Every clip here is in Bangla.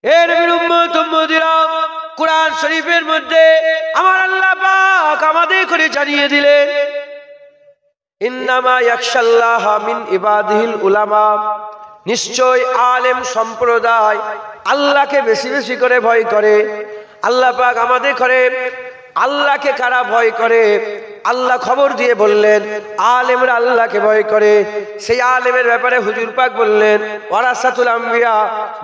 এ নবীর উম্মত উম্মতিরা, কুরআন শরীফের মধ্যে আমার আল্লাহ পাক আমাদের করে জানিয়ে দিলেন, ইন্নামা ইয়াখশাল্লাহা মিন ইবাদিহিল উলামা, নিশ্চয় আলেম সম্প্রদায় আল্লাহকে বেশি বেশি করে ভয় করে। আল্লাহ পাক আমাদের করে আল্লাহকে কারা ভয় করে, আল্লাহ খবর দিয়ে বললেন আলেমরা আল্লাহকে ভয় করে। সেই আলেমের ব্যাপারে হুজুর পাক বললেন ওয়ারাসাতুল আম্বিয়া,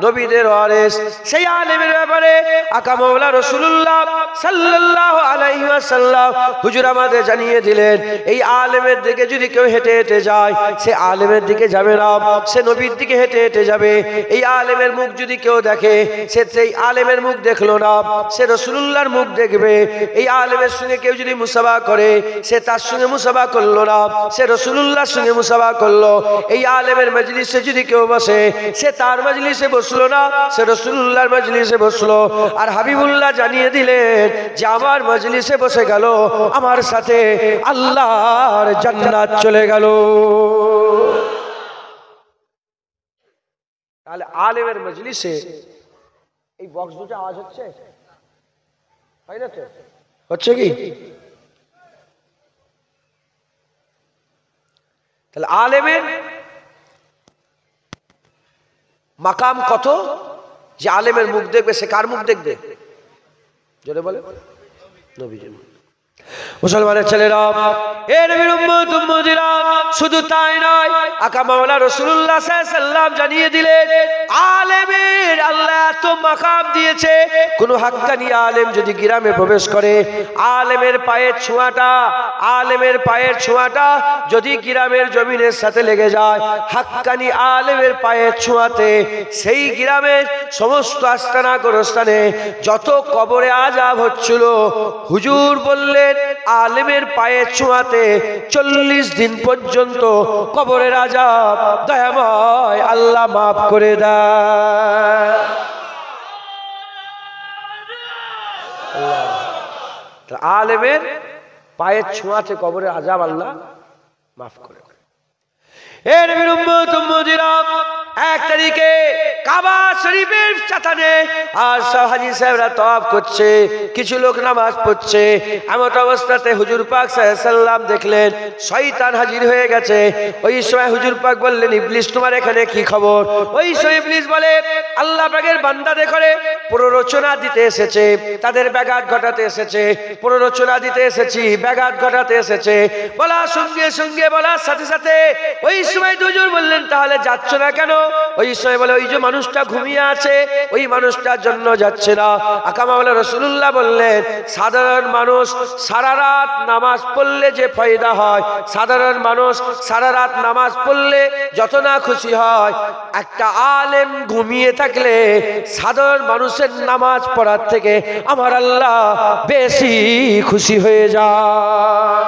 নবীদের ওয়ারিস। সেই আলেমের ব্যাপারে আকা মাওলা রাসূলুল্লাহ সাল্লাল্লাহু আলাইহি ওয়াসাল্লাম হুজুর আমাদের জানিয়ে দিলেন, এই আলেমের দিকে যদি কেউ হেঁটে হেঁটে যায়, সে আলেমের দিকে যাবে না, সে নবীর দিকে হেঁটে হেঁটে যাবে। এই আলেমের মুখ যদি কেউ দেখে, সে সেই আলেমের মুখ দেখলো না, সে রাসূলুল্লাহর মুখ দেখবে। এই আলেমের সঙ্গে কেউ যদি মুসাফা করে, সে তার সঙ্গে মুসাফা করলো না, সে রাসূলুল্লাহর সঙ্গে মুসাফা করলো। এই আলেমের মজলিসে যদি কেউ বসে, সে তার মজলিসে বসলো না, সে রাসূলুল্লাহর মজলিসে বসলো। আর হাবিবুল্লাহ জানিয়ে দিলেন যে আমার মজলিসে বসে গেল, আমার সাথে আল্লাহর জান্নাত চলে গেল। তাহলে আলেমের মজলিসে এই বক্স দুটো আওয়াজ হচ্ছে, হয় না তো? হচ্ছে কি? তাহলে আলেমের মাকাম কত, যে আলেমের মুখ দেখবে, সে কার মুখ দেখবে? জোরে বলে, নবীজির। মুসলমানের ছেলেরা, এ নবীর উম্মত উম্মতিরা, শুধু তাই নয়, আকা মাওলা রাসূলুল্লাহ সাল্লাল্লাহু আলাইহি ওয়াসাল্লাম জানিয়ে দিলেন আলেমের আল্লাহ এত মাকাম দিয়েছে, কোন হাক্কানি আলেম যদি গ্রামে প্রবেশ করে, আলেমের পায়ের ছোঁয়াটা যদি গ্রামের জমিনের সাথে লেগে যায়, হাক্কানি আলেমের পায়ের ছোঁয়াতে সেই গ্রামের সমস্ত আস্তানা গোরস্থানে যত কবরে আযাব হচ্ছিল, হুজুর বললেন আলেমের পায়ের ছোঁয়াতে 40 দিন পর্যন্ত কবরের আযাব দয়াময় আল্লাহ মাফ করে দেয়। আলেমের পায়ের ছোঁয়াতে কবরের আযাব আল্লাহ মাফ করে দেয়। এ নবীর উম্মত উম্মতিরা, 1 তারিখে কাবা শরীফের চাতানে আর হাজী সাহেবরা তওয়াফ করছে, কিছু লোক নামাজ পড়ছে। এমন অবস্থাতে হুজুর পাক সাল্লাল্লাহু আলাইহি ওয়াসাল্লাম দেখলেন শয়তান হাজির হয়ে গেছে। ওই সময় হুজুর পাক বললেন, ইবলিস তোমার এখানে কি খবর? ওই সময় ইবলিস বলে, আল্লাহ পাকের বান্দাদের করে প্ররোচনা দিতে এসেছে, তাদের ব্যাঘাত ঘটাতে এসেছে, প্ররোচনা দিতে এসেছি, ব্যাঘাত ঘটাতে এসেছে। বলার সঙ্গে সঙ্গে, বলার সাথে সাথে ওই সময় হুজুর বললেন তাহলে যাচ্ছ না কেন? ওই সময় বলে, ওই যে মানুষটা ঘুমিয়ে আছে, ওই মানুষটার জন্য যাচ্ছে না। আকা মাওলা রাসূলুল্লাহ বললেন, সাধারণ মানুষ সারা রাত নামাজ পড়লে যে ফায়দা হয়, সাধারণ মানুষ সারা রাত নামাজ পড়লে যত না খুশি হয়, একটা আলেম ঘুমিয়ে থাকলে সাধারণ মানুষের নামাজ পড়ার থেকে আমার আল্লাহ বেশি খুশি হয়ে যায়।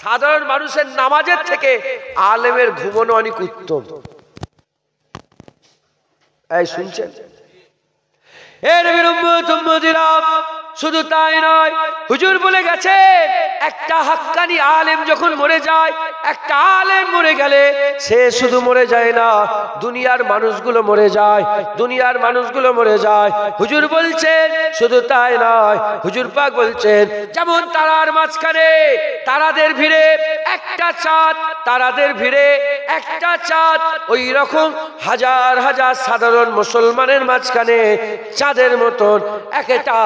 সাধারণ মানুষের নামাজের থেকে আলেমের ঘুমানো অনেক উত্তম। এই শুনছেন? এ নবীর উম্মত উম্মতিরা, শুধু তাই নয়, হুজুর বলে গেছে একটা হাক্কানি আলেম যখন মরে যায়, একটা আলেম মরে গেলে সে শুধু মরে যায় না, দুনিয়ার মানুষগুলো মরে যায়, দুনিয়ার মানুষগুলো মরে যায়। হুজুর বলছেন শুধু তাই নয়, হুজুর পাক বলছেন যেমন তারার মাঝখানে তারাদের ভিড়ে একটা চাঁদ, তারাদের ভিড়ে একটা চাঁদ, ওই রকম হাজার হাজার সাধারণ মুসলমানের মাঝখানে চাঁদের মতন একটা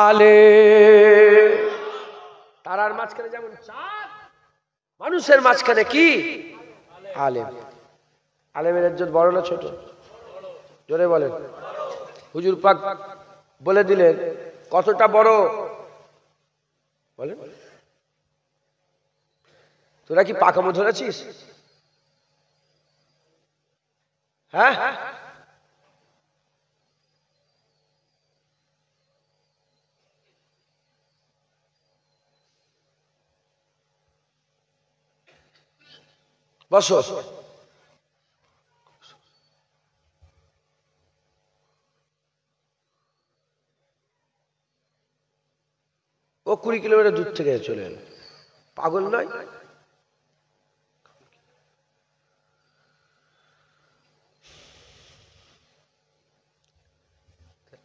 আলেম। তারার মাঝখানে যেমন চাঁদ, মানুষের মাঝখানে কি আলেম। আলেমের ইজ্জত বড় না ছোট? জোরে বলেন। হুজুর পাক বলে দিলেন কতটা বড়, বলেন। তোরা কি পাকামো ধরেছিস? হ্যাঁ, বসো। ও 20 কিলোমিটার দূর থেকে চলে এলো, পাগল নয়?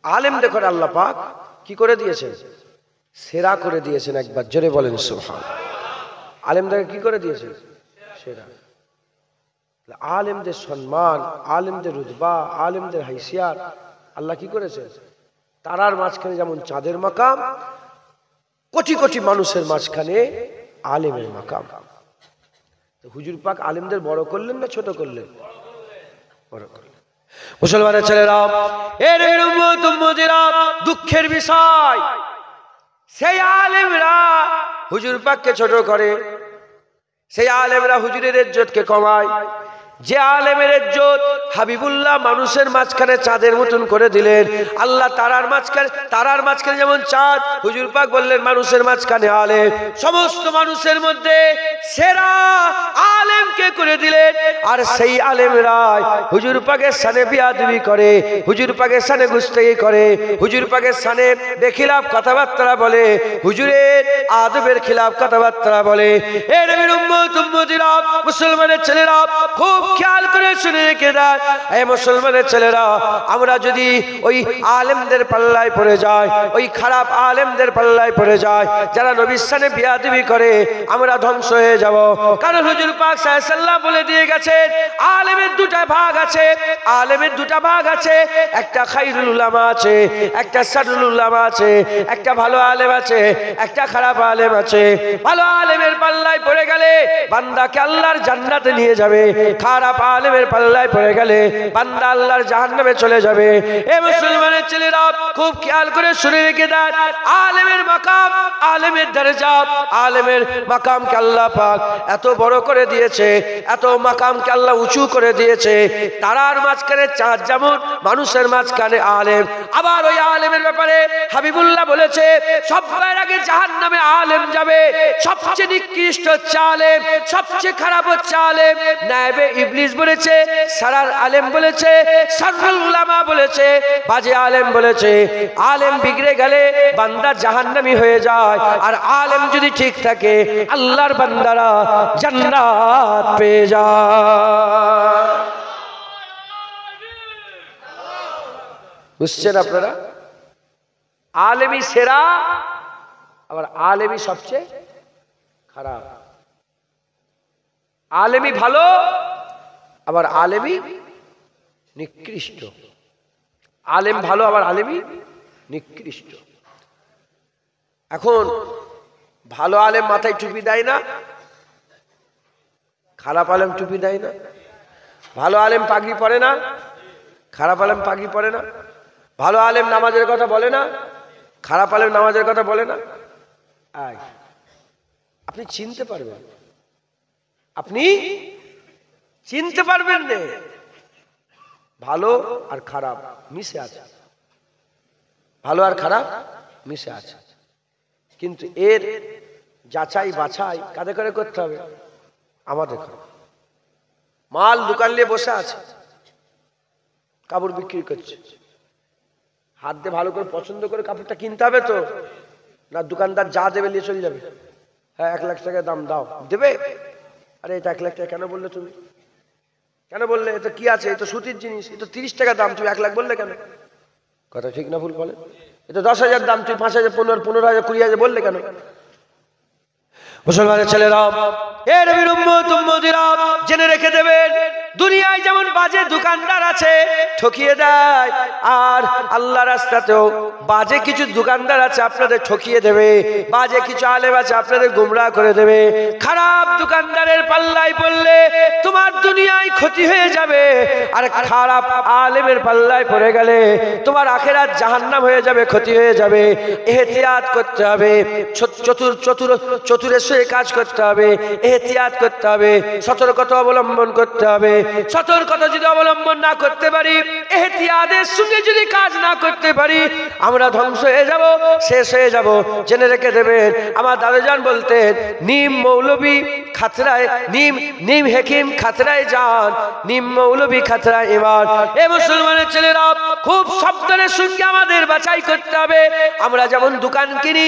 আলেম দেখো আল্লাহ পাক কি করে দিয়েছেন, সেরা করে দিয়েছেন। একবার জোরে বলেন সুবহানাল্লাহ। আলেমদেরকে কি করে দিয়েছেন, সেরা। আলেমদের সম্মান, আলেমদের রুতবা, আলেমদের হাইসিয়াত আল্লাহ কি করেছেন, তারার মাঝখানে যেমন চাঁদের মাকাম, কোটি কোটি মানুষের মাঝখানে আলেমের মাকাম। হুজুর পাক আলেমদের বড় করলেন না ছোট করলেন, বড় করলেন। মুসলমানের ছেলেরা, এর দুঃখের বিষয় সেই আলেমরা হুজুর পাককে ছোট করে, সেই আলেমরা হুজুরের ইজ্জতকে কমায়। যে আলেমের ইজ্জত হাবিবুল্লাহ মানুষের মাঝখানে চাঁদের মতন করে দিলেন, আল্লাহ তারার মাঝখানে যেমন চাঁদ, হুজুর পাক বললেন মানুষের মাঝখানে আলেম। সমস্ত মানুষের মধ্যে সেরা আলেমকে করে দিলেন। আর সেই আলেমরাই হুজুর পাকের শানে বিয়াদবি করে, হুজুর পাকের শানে গুস্তাখি করে, হুজুর পাকের শানে বেখিলাফ কথাবার্তা বলে, হুজুরের আদবের খিলাফ কথাবার্তা বলে। এ নবীর উম্মতিরা, মুসলমানের ছেলেরা খুব খেয়াল করে শুনে রেখে দেয়। এই মুসলমানের ছেলেরা, আমরা যদি ওই আলেমদের পাল্লায় পড়ে যায়, ওই খারাপ আলেমদের পাল্লায় পড়ে যায়, যারা নবীর শানে বিয়াদবি করে, আমরা ধ্বংস হয়ে যাব। কারণ হুজুর পাক সাল্লাল্লাহু আলাইহি ওয়াসাল্লাম বলে দিয়ে গেছেন, আলেমের দুটা ভাগ আছে, আলেমের দুটা ভাগ আছে। একটা খায়রুল উলামা আছে, একটা শাররুল উলামা আছে। একটা ভালো আলেম আছে, একটা খারাপ আলেম আছে। ভালো আলেমের পাল্লায় পড়ে গেলে বান্দাকে আল্লাহর জান্নাতে নিয়ে যাবে, খারাপ আলেমের পাল্লায় পড়ে গেলে বান্দা আল্লাহর জাহান্নামে চলে যাবে। এই মুসলমানের ছেলেরা খুব খেয়াল করে শুনে রেখে দেন, আলেমের মাকাম, আলেমের দরজা, আলেমের মাকামকে আল্লাহ পাক এত বড় করে দিয়েছে, এত মাকামকে আল্লাহ উঁচু করে দিয়েছে। তারার মাঝখানে চাঁদ যেমন, মানুষের মাঝখানে আলেম। আবার ওই আলেমের ব্যাপারে হাবিবুল্লাহ বলেছে, সবার আগে জাহান্নামে আলেম যাবে। সবচেয়ে নিকৃষ্ট হচ্ছে আলেম, সবচেয়ে খারাপ হচ্ছে আলেম। নায়েবে ইবলিস বলেছে, সারার আলেম বলেছে, শাররুল উলামা বলেছে, বাজে আলেম বলেছে। আলেম বিগড়ে গেলে বান্দা জাহান্নামী হয়ে যায়, আর আলেম যদি ঠিক থাকে আল্লাহর বান্দারা জান্নাত পেয়ে যায়। বুঝছেন আপনারা? আলেমই সেরা, আবার আলেমই সবচেয়ে খারাপ। আলেমই ভালো, আবার আলেমই নিকৃষ্ট। আলেম ভালো, আবার আলেমই নিকৃষ্ট। এখন ভালো আলেম মাথায় টুপি দেয় না, খারাপ আলেম টুপি দেয় না। ভালো আলেম পাগড়ি পরে না, খারাপ আলেম পাগড়ি পরে না। ভালো আলেম নামাজের কথা বলে না, খারাপ আলেম নামাজের কথা বলে না। আপনি চিনতে পারবেন, আপনি চিনতে পারবেন না। ভালো আর খারাপ মিশে আছে, ভালো আর খারাপ মিশে আছে। কিন্তু এর যাচাই বাছাই কাদের করে করতে হবে? আমাদের করে। মাল দোকান নিয়ে বসে আছে, কাপড় বিক্রি করছে, হাত দিয়ে ভালো করে পছন্দ করে কাপড়টা কিনতে হবে তো, না দোকানদার যা দেবে নিয়ে চলে যাবে। হ্যাঁ 1 লাখ টাকা দাম দাও, দেবে? আরে এটা 1 লাখ টাকা কেন বললে তুমি? কেন বললে? এটা কি আছে? এটা সুতির জিনিস, এটা 30 টাকা দাম, তুমি 1 লাখ বললে কেন? কথা ঠিক না ভুল বলে? এটা 10,000 দাম, তুমি 5,000, 15,000, 20,000 বললে কেন? মুসলমানের ছেলেরা, এ নবীর উম্মতিরা জেনে রেখে দেবেন, দুনিয়ায় যেমন বাজে দোকানদার আছে, ঠকিয়ে দেয়, আর আল্লাহর রাস্তাতেও বাজে কিছু দোকানদার আছে, আপনাদের ঠকিয়ে দেবে। বাজে কিছু আলেম আছে, আপনাদের গুমরাহ করে দেবে। খারাপ দোকানদারের পাল্লায় পড়লে তোমার দুনিয়ায় ক্ষতি হয়ে যাবে, আর খারাপ আলেমের পাল্লায় পড়ে গেলে তোমার আখিরাত জাহান্নাম হয়ে যাবে, ক্ষতি হয়ে যাবে। এহতিয়াত করতে হবে, চতুরের সঙ্গে কাজ করতে হবে, এহতিয়াত করতে হবে, সতর্কতা অবলম্বন করতে হবে। সতর্কতা যদি অবলম্বন না করতে পারি, এহতিয়াতের সঙ্গে যদি কাজ না করতে পারি, আমরা ধ্বংস হয়ে যাব, শেষ হয়ে যাব। জেনে রেখে দেবেন, আমার দাদাজান বলতেন, নিম মৌলবী খাতরায়, নিম হেকিম খাতরায় যান, নিম মৌলবী খাতরায় ইমান। এ মুসলমানের ছেলেরা, খুব সাবধানের সঙ্গে আমাদের বাছাই করতে হবে। আমরা যেমন দোকান কিনি,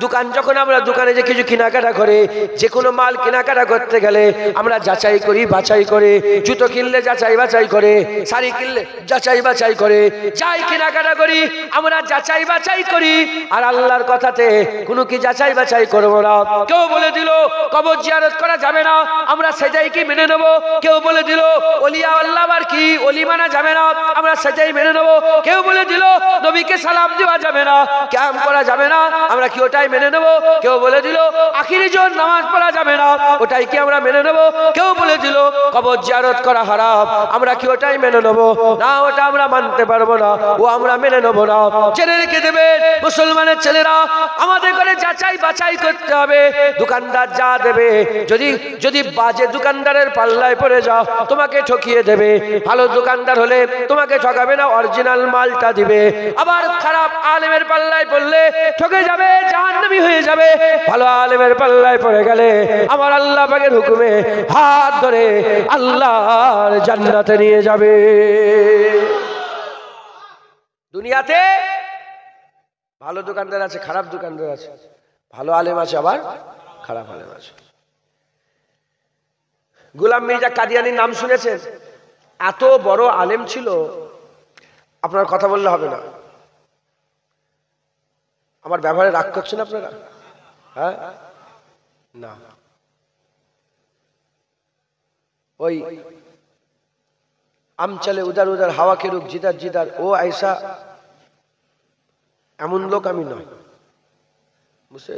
দোকান যখন আমরা দোকানে যে কিছু কেনাকাটা করে, যে কোনো মাল কেনাকাটা করতে গেলে আমরা যাচাই করি, বাছাই করে জুতো কিনলে যাচাই বাছাই করে, শাড়ি কিনলে যাচাই বাছাই করে, যাই কেনাকাটা করি আমরা যাচাই বাছাই করি। আর আল্লাহর কথাতে কোনো কি যাচাই বাছাই করবো না। কেউ বলে দিল কবর জিয়ারত করা যাবে না, আমরা সেটাই কি মেনে নেবো। কেউ বলে দিল ওলিয়া আল্লাহ আর কি ওলি মানা যাবে না, আমরা সেটাই মেনে নেবো। কেউ বলে দিল নবীকে সালাম দেওয়া যাবে না, ক্যাম্প করা যাবে না, আমরা কি ওটাই মেনে নেবো। কেউ বলে দিল আখিরি জন নামাজ পড়া যাবে না, ওটাই কি আমরা মেনে নেবো। কেউ বলে দিল কবর জিয়ারত করা হারাম, আমরা কি ওটাই মেনে নেবো না, ওটা আমরা মানতে পারবো না, ও আমরা মেনে নেবো না। জেনে রেখে দেবেন মুসলমানের ছেলেরা, আমাদের করে যাচাই বাছাই করতে হবে। দোকানদার যা দেবে, যদি বাজে দোকানদারের পাল্লায় পড়ে যাও তোমাকে ঠকিয়ে দেবে। ভালো দোকানদার হলে তোমাকে ঠকাবে না, অরিজিনাল মালটা দিবে। আবার খারাপ আলেমের পাল্লায় পড়লে ঠকে যাবে, জাহান্নামী হয়ে যাবে। ভালো আলেমের পাল্লায় পড়ে গেলে আমার আল্লাহ পাকের হুকুমে হাত ধরে আল্লাহর জান্নাতে নিয়ে যাবে। দুনিয়াতে ভালো দোকানদার আছে, খারাপ দোকানদার আছে, ভালো আলেম আছে, আবার খারাপ আলেম আছে। গোলাম মির্জা কাদিয়ানির নাম শুনেছেন? এত বড় আলেম ছিল, আপনার কথা বললে হবে না। আমার ব্যবহারে রাগ করছেন আপনারা? হ্যাঁ না, ওই আম চলে উদার উদার হাওয়া কে রুখ জিদার জিদার, ও ऐसा এমন লোক আমি নয়, বুঝতে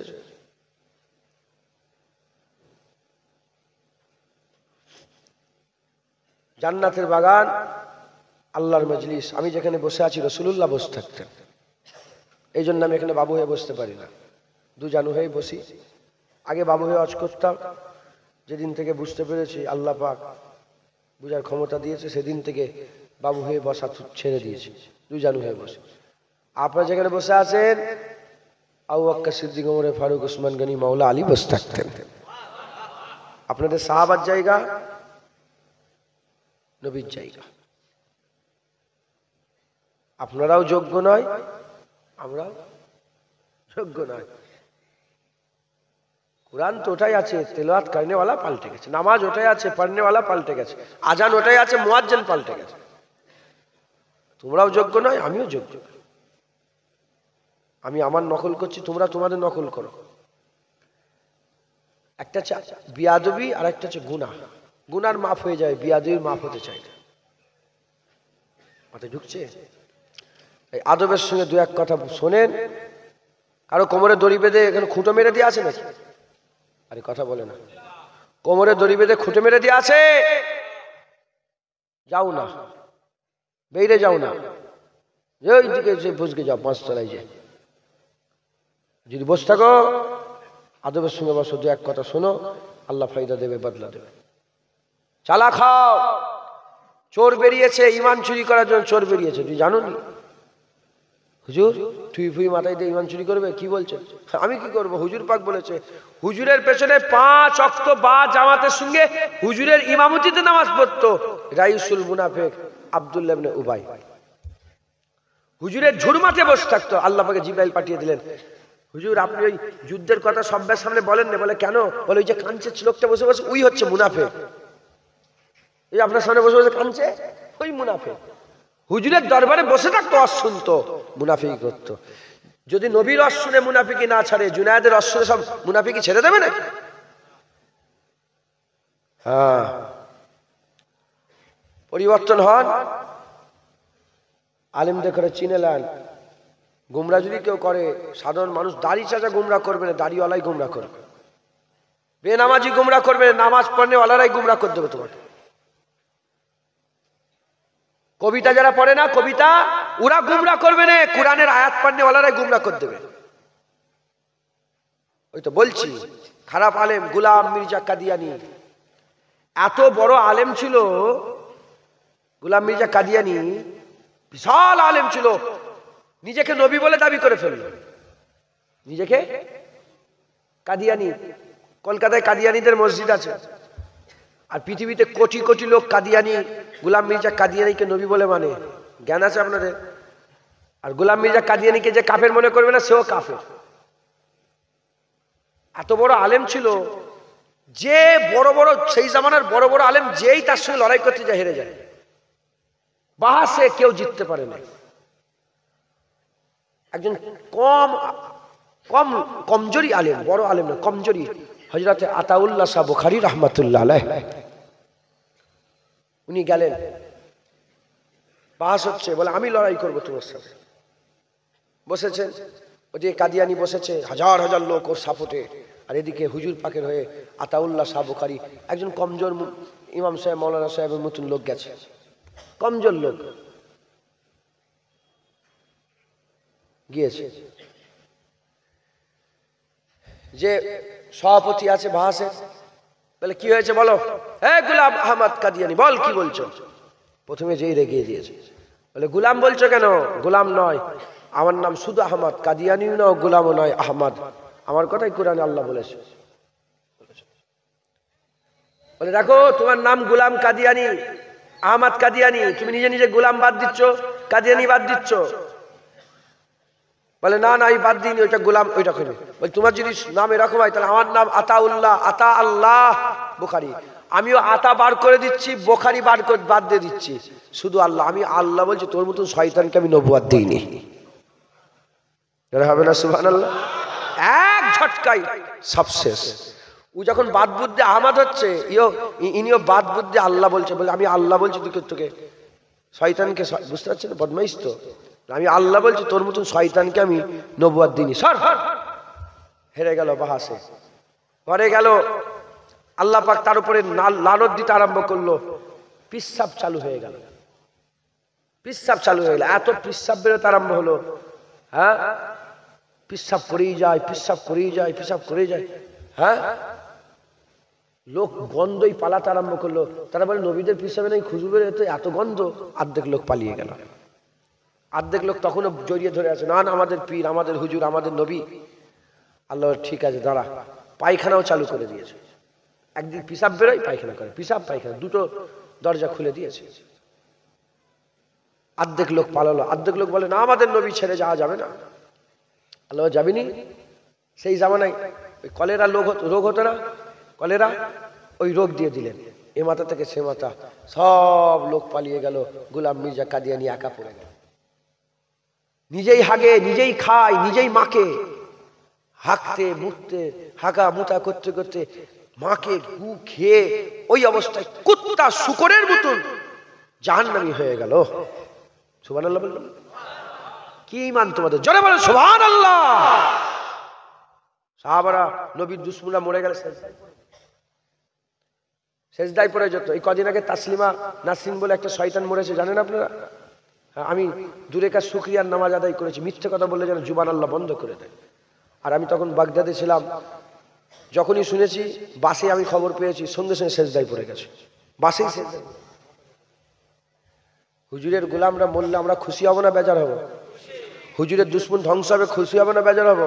জান্নাতের বাগান, আল্লাহর মজলিস। আমি যেখানে বসে আছি রাসূলুল্লাহ বসে থাকতেন, এই জন্য আমি এখানে বাবু হয়ে বসতে পারি না, দুজানু হয়ে বসি। আগে বাবু হয়ে ওয়াজ করতাম, যেদিন থেকে বুঝতে পেরেছি আল্লাহ পাক বুঝার ক্ষমতা দিয়েছে, সেদিন থেকে বাবু হয়ে বসা ছেড়ে দিয়েছি, দুজানু হয়ে বসে। আপনারা যেখানে বসে আছেন আবু বকর সিদ্দিক, ওমর ফারুক, ওসমান গনি, মাওলা আলী বসে থাকতেন। আপনাদের সাহাবার জায়গা নবীর জায়গা। আপনারাও যোগ্য নয়, আমরাও যোগ্য নয়। কুরআন তো ওটাই আছে, তেলাওয়াত করনেওয়ালা পাল্টে গেছে। নামাজ ওটাই আছে, পড়নেওয়ালা পাল্টে গেছে। আজান ওটাই আছে, মুয়াজ্জিন পাল্টে গেছে। তোমরাও যোগ্য নয়, আমিও যোগ্য। আমি আমার নকল করছি, তোমরা তোমাদের নকল করো। একটা হচ্ছে বিয়াদবি আর একটা হচ্ছে গুনাহ। গুনার মাফ হয়ে যায়, বিয়াদবির মাফ হতে চাই না। মাথায় ঢুকছে? এই আদবের সঙ্গে দু এক কথা শোনেন। কারো কোমরে দড়ি বেঁধে এখানে খুঁটো মেরে দিয়ে আছে নাকি? আরে কথা বলে না। কোমরে দড়ি বেঁধে খুঁটে মেরে দিয়ে আছে? যাও না, বেরিয়ে যাও না, ওই দিকে বসকে যাও, 5 তলায় যায়। যদি বসে থাকো আদবের সঙ্গে বসো, দু এক কথা শোনো, আল্লাহ ফায়দা দেবে, বদলা দেবে। চালা খাও। চোর বেরিয়েছে ইমান চুরি করার জন্য, চোর বেরিয়েছে, তুই জানো নি? হুজুর তুই ফুই মাথায় দিয়ে ইমান চুরি করবে? কি বলছে? আমি কি করব? হুজুর পাক বলেছে। হুজুরের পেছনে 5 ওয়াক্ত বা জামাতের সঙ্গে হুজুরের ইমামতিতে নামাজ পড়তো রাইসুল মুনাফিক আব্দুল্লাহ ইবনে উবাই। হুজুরের ঝুরমাতে বসে থাকতো। আল্লাহ পাকে জিবরাইল পাঠিয়ে দিলেন, হুজুর আপনি ওই যুদ্ধের কথা সবার সামনে বলেন না। বলে কেন? বলে ওই যে কাঁদছে লোকটা বসে বসে, ওই হচ্ছে মুনাফিক। এই আপনার সামনে বসে বসে কাঁদছে, ওই মুনাফিক। হুজুরের দরবারে বসে থাকতো, ওয়াজ শুনতো, মুনাফিকি করতো। যদি নবীর ওয়াজ শুনে মুনাফিকি না ছাড়ে, জুনায়েদের ওয়াজ শুনে সব মুনাফিকি ছেড়ে দেবে না? হ্যাঁ, পরিবর্তন হন। আলেমদের করে চিনে নেন। গুমরা যদি কেউ করে, সাধারণ মানুষ দাড়ি চাচা গুমরা করবে না, দাড়িওয়ালাই গুমরা করবে। বেনামাজি গুমরা করবে না, নামাজ পড়নেওয়ালারাই গুমরা করে দেবে তোমাকে। কবিতা যারা পড়ে না, কবিতা ওরা গুমরা করবে না, কোরআনের আয়াত পড়নেওয়ালারাই গুমরা করে দেবে। ওই তো বলছি, খারাপ আলেম গোলাম মির্জা কাদিয়ানি এত বড় আলেম ছিল। গোলাম মির্জা কাদিয়ানি বিশাল আলেম ছিল, নিজেকে নবী বলে দাবি করে ফেলল। নিজেকে কাদিয়ানি। কলকাতায় কাদিয়ানিদের মসজিদ আছে, আর পৃথিবীতে কোটি কোটি লোক কাদিয়ানি, গোলাম মির্জা কাদিয়ানিকে নবী বলে মানে। জ্ঞান আছে আপনাদের? আর গোলাম মির্জা কাদিয়ানিকে যে কাফের মনে করবে না, সেও কাফের। এত বড় আলেম ছিল, যে বড় বড় সেই জামানার বড় বড় আলেম যেই তার সঙ্গে লড়াই করতে যায় হেরে যায়, বাহাসে কেউ জিততে পারে না। একজন কমজোরি আলেম, বড় আলেম না, কমজোরি, হযরতে আতাউল্লাহ শাহ বুখারী রাহমাতুল্লাহ আলাইহি, উনি গেলেন, বাহাস হচ্ছে, বলে আমি লড়াই করবো তোমার সাথে। বসেছেন, ওদিকে কাদিয়ানি বসেছে, হাজার হাজার লোক ওর সাপোর্টে, আর এদিকে হুজুর পাকের হয়ে আতাউল্লাহ শাহ বুখারী, একজন কমজোর ইমাম সাহেব, মৌলানা সাহেবের মতন লোক গেছে, কমজোর লোক গিয়েছে। যে সভাপতি আছে বাহাসের, বলে কি হয়েছে বলো, গোলাম আহমদ কাদিয়ানি বল কি বলছো। প্রথমে যেই রেগে দিয়েছে, বলে গোলাম বলছো কেন, গোলাম নয়, আমার নাম শুধু আহমদ, কাদিয়ানি নয়, গোলামও নয়, আহমদ, আমার কথাই কোরআনে আল্লাহ বলেছে। বলে দেখো তোমার নাম গোলাম কাদিয়ানি, আহমদ কাদিয়ানি, তুমি নিজে নিজে গোলাম বাদ দিচ্ছ, কাদিয়ানি বাদ দিচ্ছ। বলে না না, আমি বাদ দিইনি, ওইটা গোলাম ওইটা খুবই। বলে তোমার যদি নাম এরকম হয় তাহলে আমার নাম আতাউল্লাহ, আতা আল্লাহ বুখারী, আমিও আতা বার করে দিচ্ছি, বুখারী বাদ দিয়ে দিচ্ছি, শুধু আল্লাহ। আমি আল্লাহ বলছি, তোর মতন শয়তানকে আমি নবুয়ত দিইনি। হবে না সুবহানাল্লাহ? এক ঝটকাই সব শেষ। ও যখন বাদ বুদ্ধি আহমদ হচ্ছে, ইনিও বাদ বুদ্ধি আল্লাহ বলছে, বলে আমি আল্লাহ বলছি তোকে শয়তানকে, বুঝতে পারছেন বদমাইশ তো, আমি আল্লাহ বলছি, তোর মতন শয়তানকে আমি নবুয়ত দিইনি, সর। হেরে গেল বাহাসে, ঘরে গেল, আল্লাহ পাক তার উপরে লানত দিতে আরম্ভ করলো, পিসাব চালু হয়ে গেল, পিসাব চালু হয়ে গেল, এত পিসাব বেরোতে আরম্ভ হলো, হ্যাঁ, পিসাব করেই যায়, পিসাব করেই যায়, পিসাব করেই যায়, হ্যাঁ, লোক গন্ধই পালাতে আরম্ভ করলো। তারা বলে নবীদের পিসাবে নাই খুশবু বের হতো, এত গন্ধ, অর্ধেক লোক পালিয়ে গেল, অর্ধেক লোক তখনও জড়িয়ে ধরে আছে, না আমাদের পীর, আমাদের হুজুর, আমাদের নবী। আল্লাহ ঠিক আছে দাঁড়া, পায়খানাও চালু করে দিয়েছে, একদিন পিসাব বেরোয়, পায়খানা করে, পিসাব পায়খানা, দুটো দরজা খুলে দিয়েছে। অর্ধেক লোক পালালো, অর্ধেক লোক বলে না আমাদের নবী ছেড়ে যাওয়া যাবে না। আল্লাহ যাবিনি, সেই জামানায় ওই কলেরা রোগ হতো না, কলেরা, ওই রোগ দিয়ে দিলেন, এ মাথা থেকে সে মাথা, সব লোক পালিয়ে গেল, গোলাম মির্জা কাদিয়ানি একা পড়ে গেল, নিজেই হাগে, নিজেই খায়, নিজেই মাকে, হাঁকতে মুততে, হাগা মুতা করতে করতে মাকে গু খেয়ে ওই অবস্থায় কুত্তা শুকরের মতন জাহান্নামী হয়ে গেল। সুবহানাল্লাহ বললাম, কি ঈমান তোমাদের, জোরে বলেন সুবহানাল্লাহ। সাহাবারা নবীর দুশমনরা মরে গেল, সেজদায় পড়ে যেত। এই কদিন আগে তাসলিমা নাসরিন বলে একটা শয়তান মরেছে, জানেন আপনারা? আমি দুরেকার শুকরিয়ার নামাজ আদায় করেছি, মিথ্যে কথা বললে যেন জুবান আল্লাহ বন্ধ করে দেয়। আর আমি তখন বাগদাদে ছিলাম, যখনই শুনেছি বাসে আমি খবর পেয়েছি, সঙ্গে সঙ্গে সেজদায় পড়ে গেছে, বাসেই সেজদায়। হুজুরের গোলামরা মরলে আমরা খুশি হব না বেজার হব? হুজুরের দুশমন ধ্বংস হবে, খুশি হব না বেজার হব?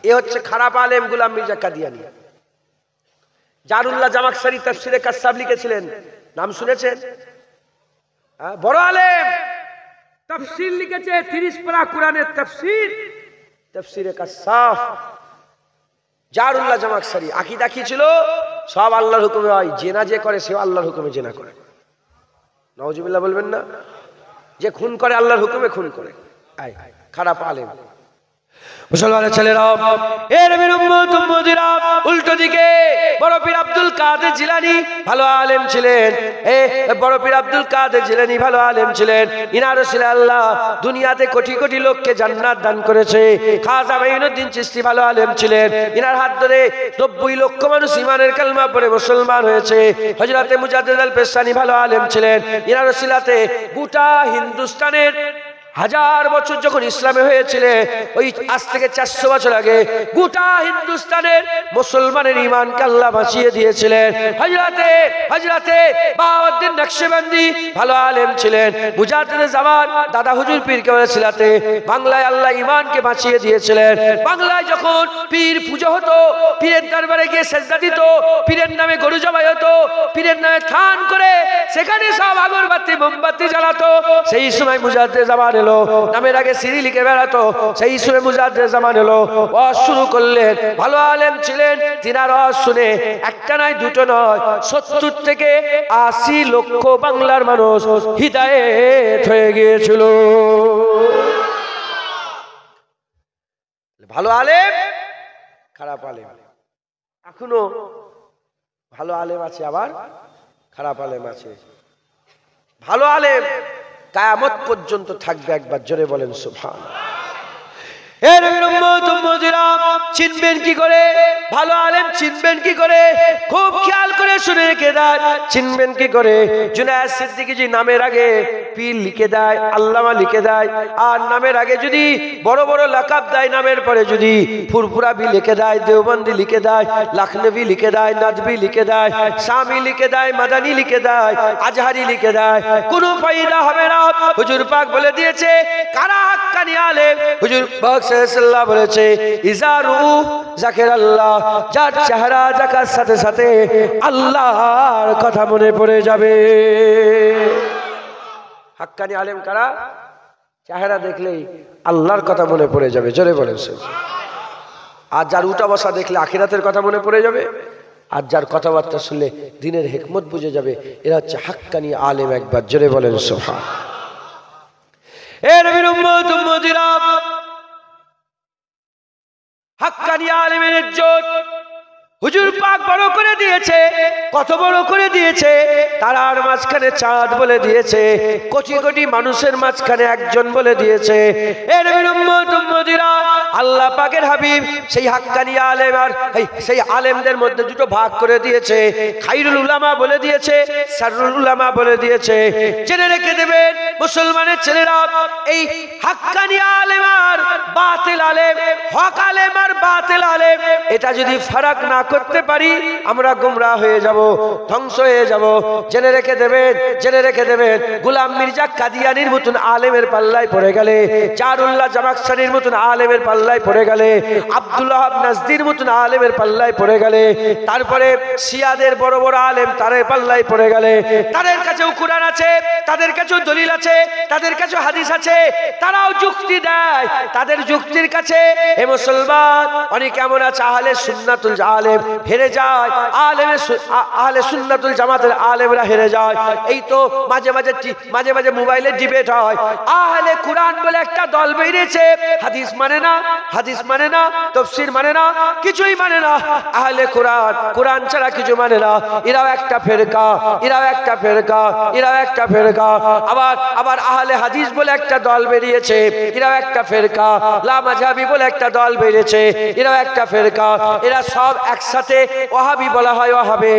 এ হচ্ছে খারাপ আলেম গোলাম মির্জা কাদিয়ানি। জারুল্লাহ জামাকশরী তাফসীরে কাশাফ লিখেছিলেন, নাম শুনেছেন? বড় আলেম, তাফসীর লিখেছে, 30 পারা কোরআনের তাফসীর, তাফসীরে কাশাফ। জারুল্লাহ জামাকশরী আকীদা কি ছিল? সব আল্লাহর হুকুমে হয়, জেনা যে করে সে আল্লাহর হুকুমে জেনা করে। নাউজুবিল্লাহ বলবেন না? যে খুন করে আল্লাহর হুকুমে খুন করে, খারাপ আলেম। মুসলমানের ছেলেরা, এর উম্মত উম্মতিরা, উল্টো দিকে বড় পীর আব্দুল কাদের জিলানী ভালো আলেম ছিলেন। বড় পীর আব্দুল কাদের জিলানী ভালো আলেম ছিলেন। ইনার ওসিলা আল্লাহ দুনিয়াতে কোটি কোটি লোককে জান্নাত দান করেছে। খাজা মাইনুদ্দিন চিশতি ভালো আলেম ছিলেন। ইনার হাত ধরে 90 লক্ষ মানুষ ঈমানের কালমা পড়ে মুসলমান হয়েছে। হযরতে মুজাদ্দিদ আল পেশানি ভালো আলেম ছিলেন। ইনার ওসিলাতে গোটা হিন্দুস্তানের 1000 বছর যখন ইসলামে হয়েছিল, ওই আজ থেকে 400 বছর আগে গোটা হিন্দুস্তানের মুসলমানের ঈমানকে আল্লাহ বাঁচিয়ে দিয়েছিলেন। হযরতে বাহাউদ্দিন নকশবন্দি ভালো আলেম ছিলেন। মুজাদ্দিদ জামান দাদা হুজুর পীরকে ওসিলাতে বাংলায় আল্লাহ ঈমানকে বাঁচিয়ে দিয়েছিলেন। বাংলায় যখন পীর পূজা হতো, পীরের দরবারে গিয়ে সেজদা দিত, পীরের নামে গরু জবাই হতো, পীরের নামে খান করে সেখানে সব আগরবাতি মোমবাতি জ্বালাতো, সেই সময় মুজাদ্দিদ জামান হলো, নামের আগে সিরি লিখে বেড়াতো, সেই সুরে মুজাদ্দেদ জামান হলো, ওয়াজ শুরু করলেন। ভালো আলেম ছিলেন, তিনার ওয়াজ শুনে একটা নয় দুটো নয় 70 থেকে 80 লক্ষ বাংলার মানুষ হিদায়েত হয়ে গিয়েছিল। ভালো আলেম, খারাপ আলেম, এখনো ভালো আলেম আছে, আবার খারাপ আলেম আছে। ভালো আলেম কিয়ামত পর্যন্ত থাকবে, একবার জোরে বলেন সুবহানাল্লাহ। এর উম্মত উম্মতিরা চিনবেন কি করে? ভালো আলেম চিনবেন কি করে? খুব খেয়াল করে শুনে রেখে দেন, চিনবেন কি করে? জুনায়েদ সিদ্দিকী জি নামের আগে পীর লিখে দেয়, আল্লামা লিখে দেয়, আর নামের আগে যদি বড় বড় লাকাব দেয়, নামের পরে যদি ফুরফুরাবি লিখে দেয়, দেওবন্দি লিখে দেয়, লখনভী লিখে দেয়, নদভী লিখে দেয়, শামী লিখে দেয়, মাদানী লিখে দেয়, আজহারি লিখে দেয়, কোনো ফায়দা হবে না। হুজুর পাক বলে দিয়েছে কারা হাক্কানি আলেম। হুজুর পাক সাল্লাল্লাহু বলেছে ইজারু যাকিরাল্লাহ, যার চেহারা দেখার সাথে সাথে আল্লাহর কথা মনে পড়ে যাবে। হাক্কানি আলেম কারা? চেহারা দেখলেই আল্লাহর কথা মনে পড়ে যাবে, জোরে বলেন। আর যার উঠা বসা দেখলে আখিরাতের কথা মনে পড়ে যাবে, আর যার কথাবার্তা শুনলে দিনের হিকমত বুঝে যাবে, এরা হচ্ছে হাক্কানি আলেম, একবার জোরে বলেন সুবহানাল্লাহ। এ নবীর উম্মত উম্মতিরা, হাক্কানি আলেমের ইজ্জত হুজুর পাক বড় করে দিয়েছে। কত বড় করে দিয়েছে? তারার মাঝখানে চাঁদ বলে দিয়েছে, কোটি কোটি মানুষের মাঝখানে একজন বলে দিয়েছে। এর উম্মত উম্মতিরা, আল্লাহ পাকের হাবিব সেই হাক্কানি আলেম আর সেই আলেমদের মধ্যে দুটো ভাগ করে দিয়েছে। খাইরুল উলামা বলে দিয়েছে, শাররুল উলামা বলে দিয়েছে। জেনে রেখে দেবেন মুসলমানের ছেলেরা, এই হাক্কানি আলেম আর বাতিল আলেম, হক আলেম আর বাতিল আলেম, এটা যদি ফারাক না করতে পারি আমরা গোমরাহ হয়ে যাব, ধ্বংস হয়ে যাব। জেনে রেখে দেবেন, জেনে রেখে দেবেন, গোলাম মির্জা কাদিয়ানির মতন আলেমের পাল্লায় পড়ে গেলে, চারুল্লাহ জামাখশানির মতন আলেমের পাল্লায় পড়ে গেলে, আব্দুল্লাহ নাজদির মতন আলেমের পাল্লায় পড়ে গেলে, তারপরে শিয়াদের বড় বড় আলেম তাদের পাল্লায় পড়ে গেলে, তাদের কাছেও কুরআন আছে, তাদের কাছেও দলিল আছে, তাদের কাছেও হাদিস আছে, তারাও যুক্তি দেয়। তাদের যুক্তির কাছে এ মুসলমান অনেক এমন আছে আহলে সুন্নাতুল আলেম হেরে যায়, আহলে সুন্নাতুল জামাতের আলেমরা হেরে যায়। এই তো মাঝে মাঝে মোবাইলে ডিবেট হয়, আহলে কুরআন বলে একটা দল বেরিয়েছে, হাদিস মানে না, হাদিস মানে না, তাফসীর মানে না, কিছুই মানে না। আহলে কুরআন, কুরআন ছাড়া কিছু মানে না। এরাও একটা ফেরকা, এরাও একটা ফেরকা, এরাও একটা ফেরকা। আবার আহলে হাদিস বলে একটা দল বেরিয়েছে, এরাও একটা ফেরকা। লা মাযহাবি বলে একটা দল বেরিয়েছে, এরাও একটা ফেরকা। এরা সব একসাথে ওয়াহাবি বলা হয়, ওয়াহাবে।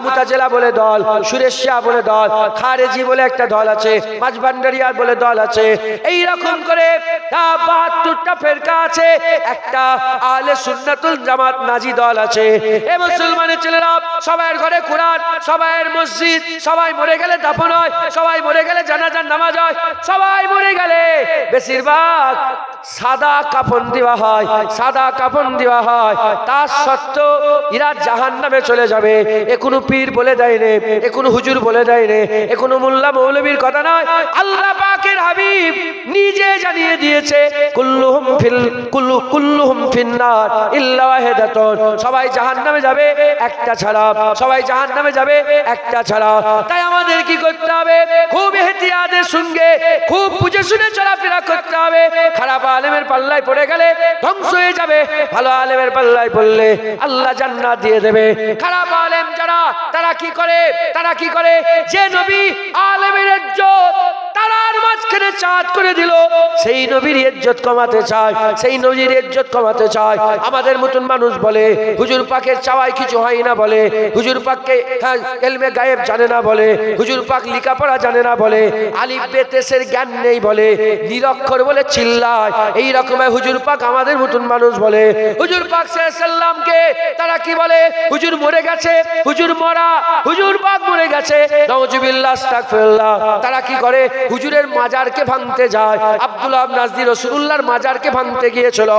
মুতাজিলা বলে দল, সুরেশিয়া বলে দল, খারেজি বলে একটা দল আছে, মাঝভান্ডারিয়া বলে দল আছে। এই রকম করে 72টা ফেরকা আছে, একটা আহলে সুন্নাতুল জামাত নাজি দল আছে। এ মুসলমানের ছেলেরা, সবার ঘরে কুরআন, সবার মসজিদ, সবাই মরে গেলে দাফন হয়, সবাই মরে গেলে জানাজার নামাজ হয়, সবাই মরে গেলে বেশিরভাগ সাদা কাফন দেওয়া হয়, সাদা কাফন দেওয়া হয়। তার সত্ত্বেও এরা জাহান্নামে চলে যাবে। এ কোনো পীর বলে দেয় রে, এ কোনো হুজুর বলে দেয় রে, এ কোনো মোল্লা মৌলবীর কথা নয়। আল্লাহ পাকের হাবিব নিজে জানিয়ে দিয়েছে, কুল্লুহুম ফিন্নার ইল্লা ওয়াহিদাতুন, সবাই জাহান্নামে যাবে একটা ছাড়া, সবাই জাহান্নামে যাবে একটা ছাড়া। তাই আমাদের কি করতে হবে? খুব ইহতিয়াতের সঙ্গে, খুব বুঝে শুনে চলাফেরা করতে হবে। খারাপ আলেমের পাল্লায় পড়ে গেলে ধ্বংস হয়ে যাবে, ভালো আলেমের পাল্লায় পড়লে আল্লাহ জান্নাত দিয়ে দেবে। খারাপ আলেম যারা, তারা কি করে? তারা কি করে? যে নবী আলেমের ইজ্জত তারার মাঝখানে চাঁদ করে দিল, সেই নবীর ইজ্জত কমাতে চায়, সেই নবীর ইজ্জত কমাতে চায়। আমাদের মতন মানুষ বলে হুজুর পাকের চাওয়ায় কিছু হয় না, বলে হুজুর পাককে ইলমে গায়েব জানে না, বলে হুজুর পাক লেখাপড়া জানে না, বলে আলিফ বে তেসের জ্ঞান নেই, বলে নিরক্ষর বলে চিল্লায়। এই রকমের হুজুর পাক আমাদের মতন মানুষ বলে। হুজুর পাক সাল্লাল্লাহু আলাইহি সাল্লামকে তারা কি বলে? হুজুর মরে গেছে, হুজুর মরা, হুজুর পাক মরে গেছে, নাউজুবিল্লাহ, আস্তাগফিরুল্লাহ। তারা কি করে? হুজুরের মাজারকে ভাঙতে যায়। আব্দুল্লাহ ইবনে নাজদি রাসূলুল্লাহর মাজারকে ভাঙতে গিয়েছিল।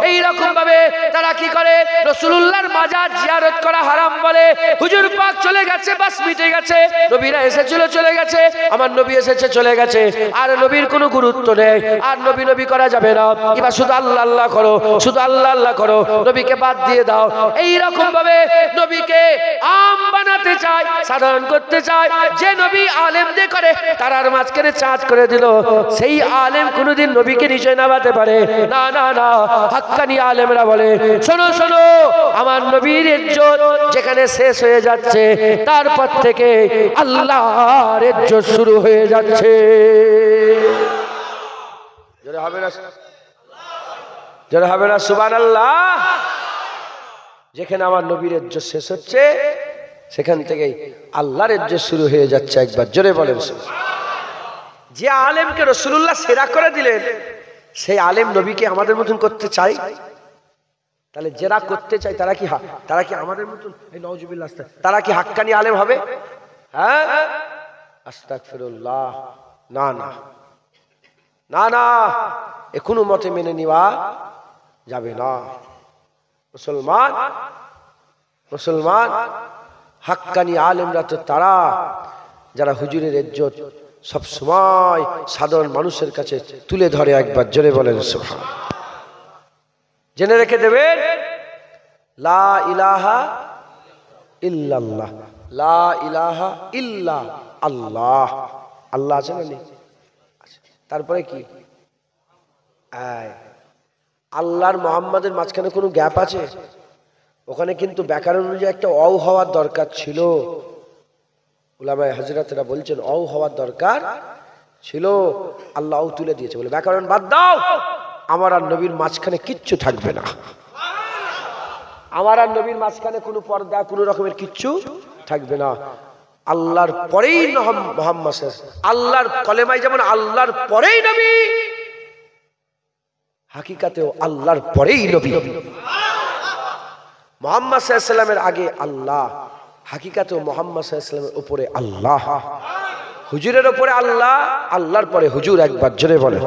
এই রকম ভাবে তারা কি করে, রাসূলুল্লাহর মাজার জিয়ারত করা হারাম বলে। হুজুর পাক চলে গেছে, বাস মিটে গেছে, নবীরা এসেছিল চলে গেছে, আমার নবী এসেছে চলে গেছে, আর নবীর কোনো গুরুত্ব নেই, আর নবী নবী করা যাবে না, এবার শুধু আল্লাহ আল্লাহ করো, শুধু আল্লাহ আল্লাহ করো, নবীকে বাদ দিয়ে দাও। এই রকম ভাবে নবীকে আম বানাতে চায়, সাধারণ করতে চায়। যে নবী আলেমদের করে তারার মাঝখানে চাঁদ করে দিল, সেই আলেম কোনোদিন নবীকে নিচে নামাতে পারে না। না না, হাক্কানি আলেমরা বলে, শোনো শোনো, আমার নবীর ইজ্জত যেখানে শেষ হয়ে যাচ্ছে, তারপর থেকে আল্লাহর ইজ্জত শুরু হয়ে যাচ্ছে। জোরে হবে না, জোরে হবে না সুবহানাল্লাহ। যেখানে আমার নবীর ইজ্জত শেষ হচ্ছে, সেখান থেকেই আল্লাহর ইজ্জত শুরু হয়ে যাচ্ছে। একবার জোরে বলেন। যে আলেমকে রাসূলুল্লাহ সেরা করে দিলেন, সেই আলেম নবীকে আমাদের মতন করতে চাই? তাহলে যারা করতে চায় তারা কি আমাদের মতন, এই নাউজুবিল্লাহ, তারা কি হাক্কানি আলেম হবে? হ্যাঁ, আস্তাগফিরুল্লাহ। না না না না, এ কোনো মতে মেনে নেওয়া যাবে না। মুসলমান হাক্কানি আলেমরা তো তারা যারা হুজুরের ইজ্জত সব সময় সাধারণ মানুষের কাছে তুলে ধরে। একবার জোরে বলেন সুবহান। জেনে রেখে দেবেন, লা ইলাহা ইল্লাল্লাহ, লা ইলাহা ইল্লা আল্লাহ। আল্লাহ আছে না? তারপরে কি? আল্লাহর মুহাম্মাদের মাঝখানে কোনো গ্যাপ আছে? ওখানে কিন্তু ব্যাকরণ অনুযায়ী একটা অ হওয়ার দরকার ছিল। উলামায়ে হযরতরা বলছেন অ হওয়ার দরকার ছিল, আল্লাহ তুলে দিয়েছে বলে ব্যাকরণ বাদ দাও, আমার আর নবীর মাঝখানে কিচ্ছু থাকবে না। আমার আর নবীর মাঝখানে কোনো পর্দা, কোনো রকমের কিচ্ছু থাকবে না। আল্লাহর পরেই মুহাম্মদ, আল্লাহর কলেমায় যেমন আল্লাহর পরেই নবী, হাকিকাতেও আল্লাহর পরেই নবী। মুহাম্মদ সাল্লাল্লাহু আলাইহি ওয়াসাল্লামের আগে আল্লাহ, হাকিকাতেও মুহাম্মদ সাল্লাল্লাহু আলাইহি ওয়াসাল্লামের উপরে আল্লাহ, হুজুরের উপরে আল্লাহ, আল্লাহর পরে হুজুর। একবার জোরে বলে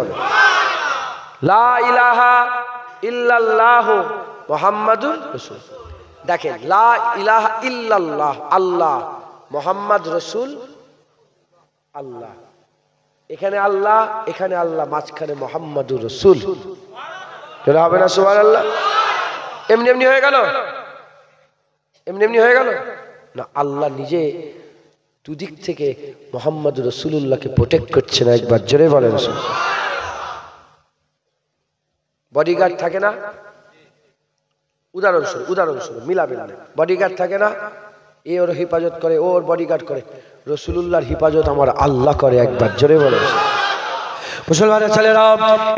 লা ইলাহা ইল্লাল্লাহু মুহাম্মাদুর রাসূল। দেখেন, লা ইলাহা ইল্লাল্লাহ আল্লাহ, মুহাম্মদ রাসূল আল্লাহ। এখানে আল্লাহ, এখানে আল্লাহ, মাঝখানে মুহাম্মাদুর রাসূল। এটা হবে না সুবহানাল্লাহ? এমনি এমনি হয়ে গেল? এমনি এমনি হয়ে গেল না। আল্লাহ নিজে দুদিক থেকে মুহাম্মদ রাসূলুল্লাহকে প্রোটেক্ট করছেন। একবার জোরে বলেন। বডিগার্ড থাকে না? উদাহরণস্বরূপ মিলাবেন না। বডিগার্ড থাকে না? এ ওর হেফাজত করে, ও ওর বডিগার্ড করে। রাসূলুল্লাহর হেফাজত আমার আল্লাহ করে। একবার জোরে বলেন। মুসলমানের ছেলেরা,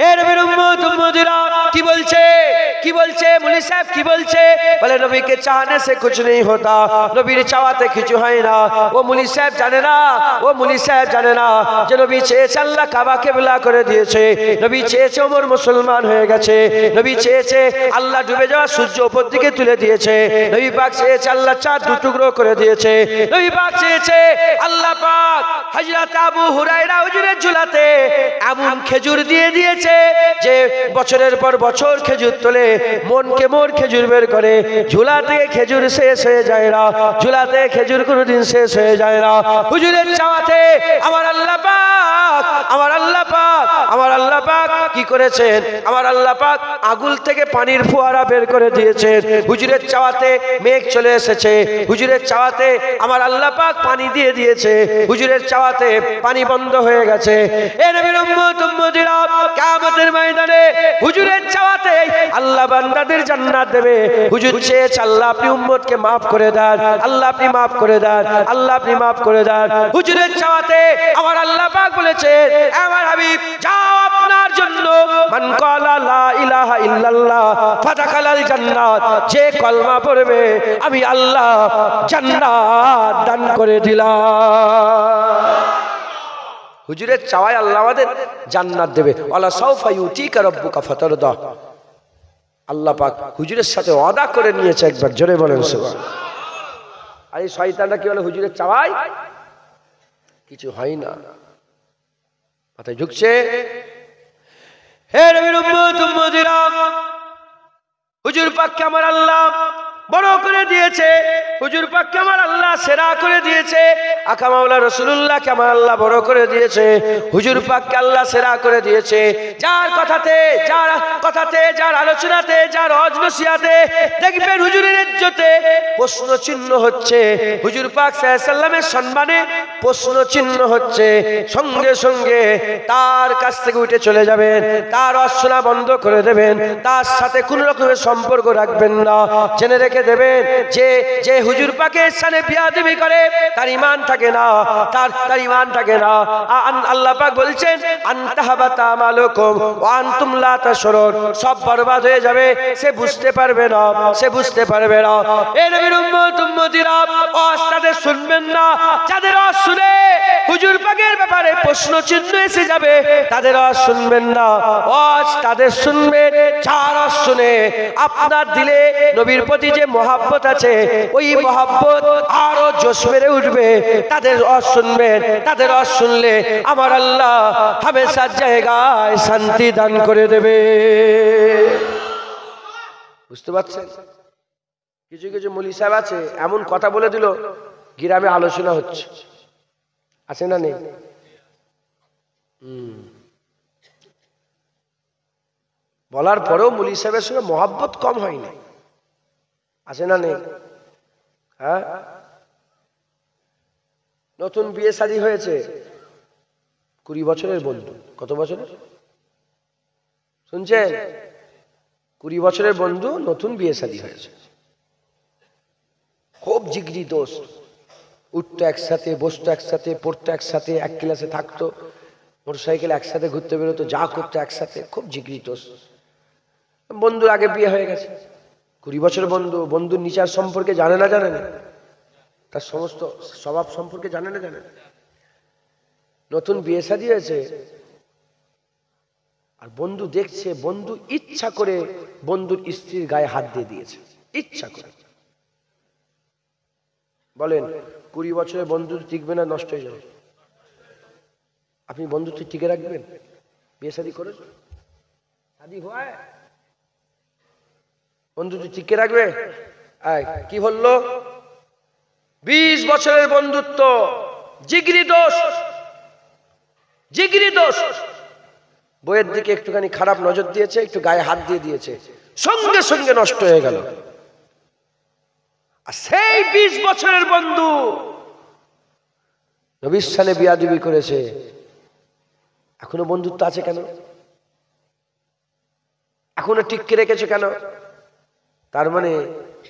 এ নবীর উম্মত উম্মতিরা কি বলছে? কি বলছে মুলি সাহেব? কি বলছে? বলে নবীকে চাহনে সে কুছ নেই হোতা, নবীর চাওয়াতে কিছু হয় না। ও মুলি সাহেব জানে না, ও মুলি সাহেব জানে না যে নবী চেয়েছে আল্লাহ কাবাকে বিলা করে দিয়েছে, নবী চেয়েছে ওমর মুসলমান হয়ে গেছে, নবী চেয়েছে আল্লাহ ডুবে যাওয়া সূর্য উপর দিকে তুলে দিয়েছে, নবী পাক চেয়েছে আল্লাহ চাঁদ দু টুকরো করে দিয়েছে, নবী পাক চেয়েছে আল্লাহ পাক হযরত আবু হুরায়রা হুজুরের ঝুলাতে এমন খেজুর দিয়ে দিয়েছে যে বছরের পর বছর খেজুর তোলে, মনকে মোর খেজুর বের করে। ঝুলা থেকে খেজুর শেষ হয়ে যায় না, ঝুলা থেকে খেজুর কোনোদিন শেষ হয়ে যায় না। হুজুরের চাওয়াতে আমার আল্লাহ পাক, আমার আল্লাহ পাক, আমার আল্লাহ পাক কি করেছেন? আমার আল্লাহ পাক আগুল থেকে পানির ফোয়ারা বের করে দিয়েছেন। হুজুরের চাওয়াতে মেঘ চলে এসেছে, হুজুরের চাওয়াতে আমার আল্লাহ পাক পানি দিয়ে দিয়েছে, হুজুরের চাওয়াতে পানি বন্ধ হয়ে গেছে। এ নবীর উম্মত উম্মতিরা, কিয়ামতের ময়দানে হুজুরের চাওয়াতে আল্লাহ বান্দাদের জান্নাত দেবে। হুজুর চেয়েছে আল্লাহ আপনি উম্মতকে maaf করে দেন, আল্লাহ আপনি maaf করে দেন, আল্লাহ আপনি maaf করে দেন। হুজুরের চাওয়াতে আমার আল্লাহ পাক বলেছেন, আমার হাবিব যাও আপনার জন্য মান ক্বালা লা ইলাহা ইল্লাল্লাহ ফাদাখালাল জান্নাত, যে কলমা পড়বে আমি আল্লাহ জান্নাত দান করে দিলাম। হুজুরের চাওয়ায় আল্লাহ আমাদের জান্নাত দেবে। ওয়ালা সাউফা ইউতিকা রাব্বুকা ফাতারদা। আল্লাহ পাক হুজুরের সাথে ওয়াদা করে নিয়েছে। একবার জোরে বলেন সুবহান। আর এই শয়তানরা কি বলে? হুজুরের চাওয়ায় কিছু হয় না। মাথায় ঢুকছে? হে নবীর উম্মত উম্মতিরা, হুজুর পাককে আমার আল্লাহ বড় করে দিয়েছে, হুজুর পাককে আমার আল্লাহ সেরা করে দিয়েছে, আকা মাওলা রাসূলুল্লাহকে আমার আল্লাহ বড় করে দিয়েছে, হুজুর পাককে আল্লাহ সেরা করে দিয়েছে। যার কথাতে যার আলোচনাতে যার ওয়াজ নসিহতে দেখবেন হুজুরের ইজ্জতে প্রশ্ন চিহ্ন হচ্ছে, হুজুর পাক সাল্লাল্লাহু আলাইহি সাল্লামের সম্মানে প্রশ্ন চিহ্ন হচ্ছে, সঙ্গে সঙ্গে তার কাছ থেকে উঠে চলে যাবেন, তার ওয়াজ শোনা বন্ধ করে দেবেন, তার সাথে কোনো রকমের সম্পর্ক রাখবেন না। জেনে রেখে দেবেন যে হুজুর পাকের সামনে বিয়াদবি করে তার ঈমান থাকে না, তার ঈমান থাকে না। আল্লাহ পাক বলছেন আনতাহাবাতা আমালুকুম ওয়া আনতুম লা তাশউরুন, সব বরবাদ হয়ে যাবে, সে বুঝতে পারবে না, সে বুঝতে পারবে না। এই নবীর উম্মত উম্মতিরা, ওয়াজ তাদের শুনবেন না যাদের ওয়াজ শুনে হুজুর পাকের ব্যাপারে প্রশ্ন চিহ্ন এসে যাবে, তাদের ওয়াজ শুনবেন না। ওয়াজ তাদের শুনবেন যার ওয়াজ শুনে আপনার দিলে নবীর প্রতি যে মহাব্বত আছে, ওই মহাব্বত আরো জোশ মেরে উঠবে, তাদের ওয়াজ শুনবেন। তাদের ওয়াজ শুনলে আমার আল্লাহ হামেশার জায়গায় শান্তি দান করে দেবে। বুঝতে পারছেন? কিছু কিছু মৌলভী সাহেব আছে এমন কথা বলে দিল, গ্রামে আলোচনা হচ্ছে, আছে না নেই? বলার পরেও মৌলভী সাহেবের সঙ্গে মহাব্বত কম হয়নি, আছে না নেই? হ্যাঁ, নতুন বিয়ে শাদী হয়েছে, 20 বছরের বন্ধু। কত বছরের শুনছেন? 20 বছরের বন্ধু, নতুন বিয়ে শাদী হয়েছে, খুব জিগরি দোস্ত, উঠতো একসাথে, বসতো একসাথে, পড়তো একসাথে, এক ক্লাসে থাকতো, মোটরসাইকেল একসাথে ঘুরতে বেরোতো, যা করতো একসাথে, খুব জিগরি দোস্ত। বন্ধুর আগে বিয়ে হয়ে গেছে, 20 বছরের বন্ধু, বন্ধুর নিচার সম্পর্কে জানে না, তার সমস্ত স্বভাব সম্পর্কে জানে না। নতুন বিয়ে শাদী হয়েছে, আর বন্ধু দেখছে, বন্ধু ইচ্ছা করে বন্ধুর স্ত্রীর গায়ে হাত দিয়ে দিয়েছে, ইচ্ছা করে। বলেন 20 বছরের বন্ধু টিকবে না নষ্ট হয়ে যাবে? আপনি বন্ধুত্ব টিকে রাখবেন? বিয়ে শাদী করে শাদী হয়, বন্ধুত্ব টিকে রাখবে? কি বললো? 20 বছরের বন্ধুত্ব, জিগরি দোষ, জিগরি দোষ। বইয়ের দিকে একটুখানি খারাপ নজর দিয়েছে, একটু গায়ে হাত দিয়ে দিয়েছে, সঙ্গে সঙ্গে নষ্ট হয়ে গেল। আর সেই 20 বছরের বন্ধু নবীর সানে বিয়াদবি করেছে, এখনো বন্ধুত্ব আছে কেন? এখনো টিকে রেখেছে কেন? তার মানে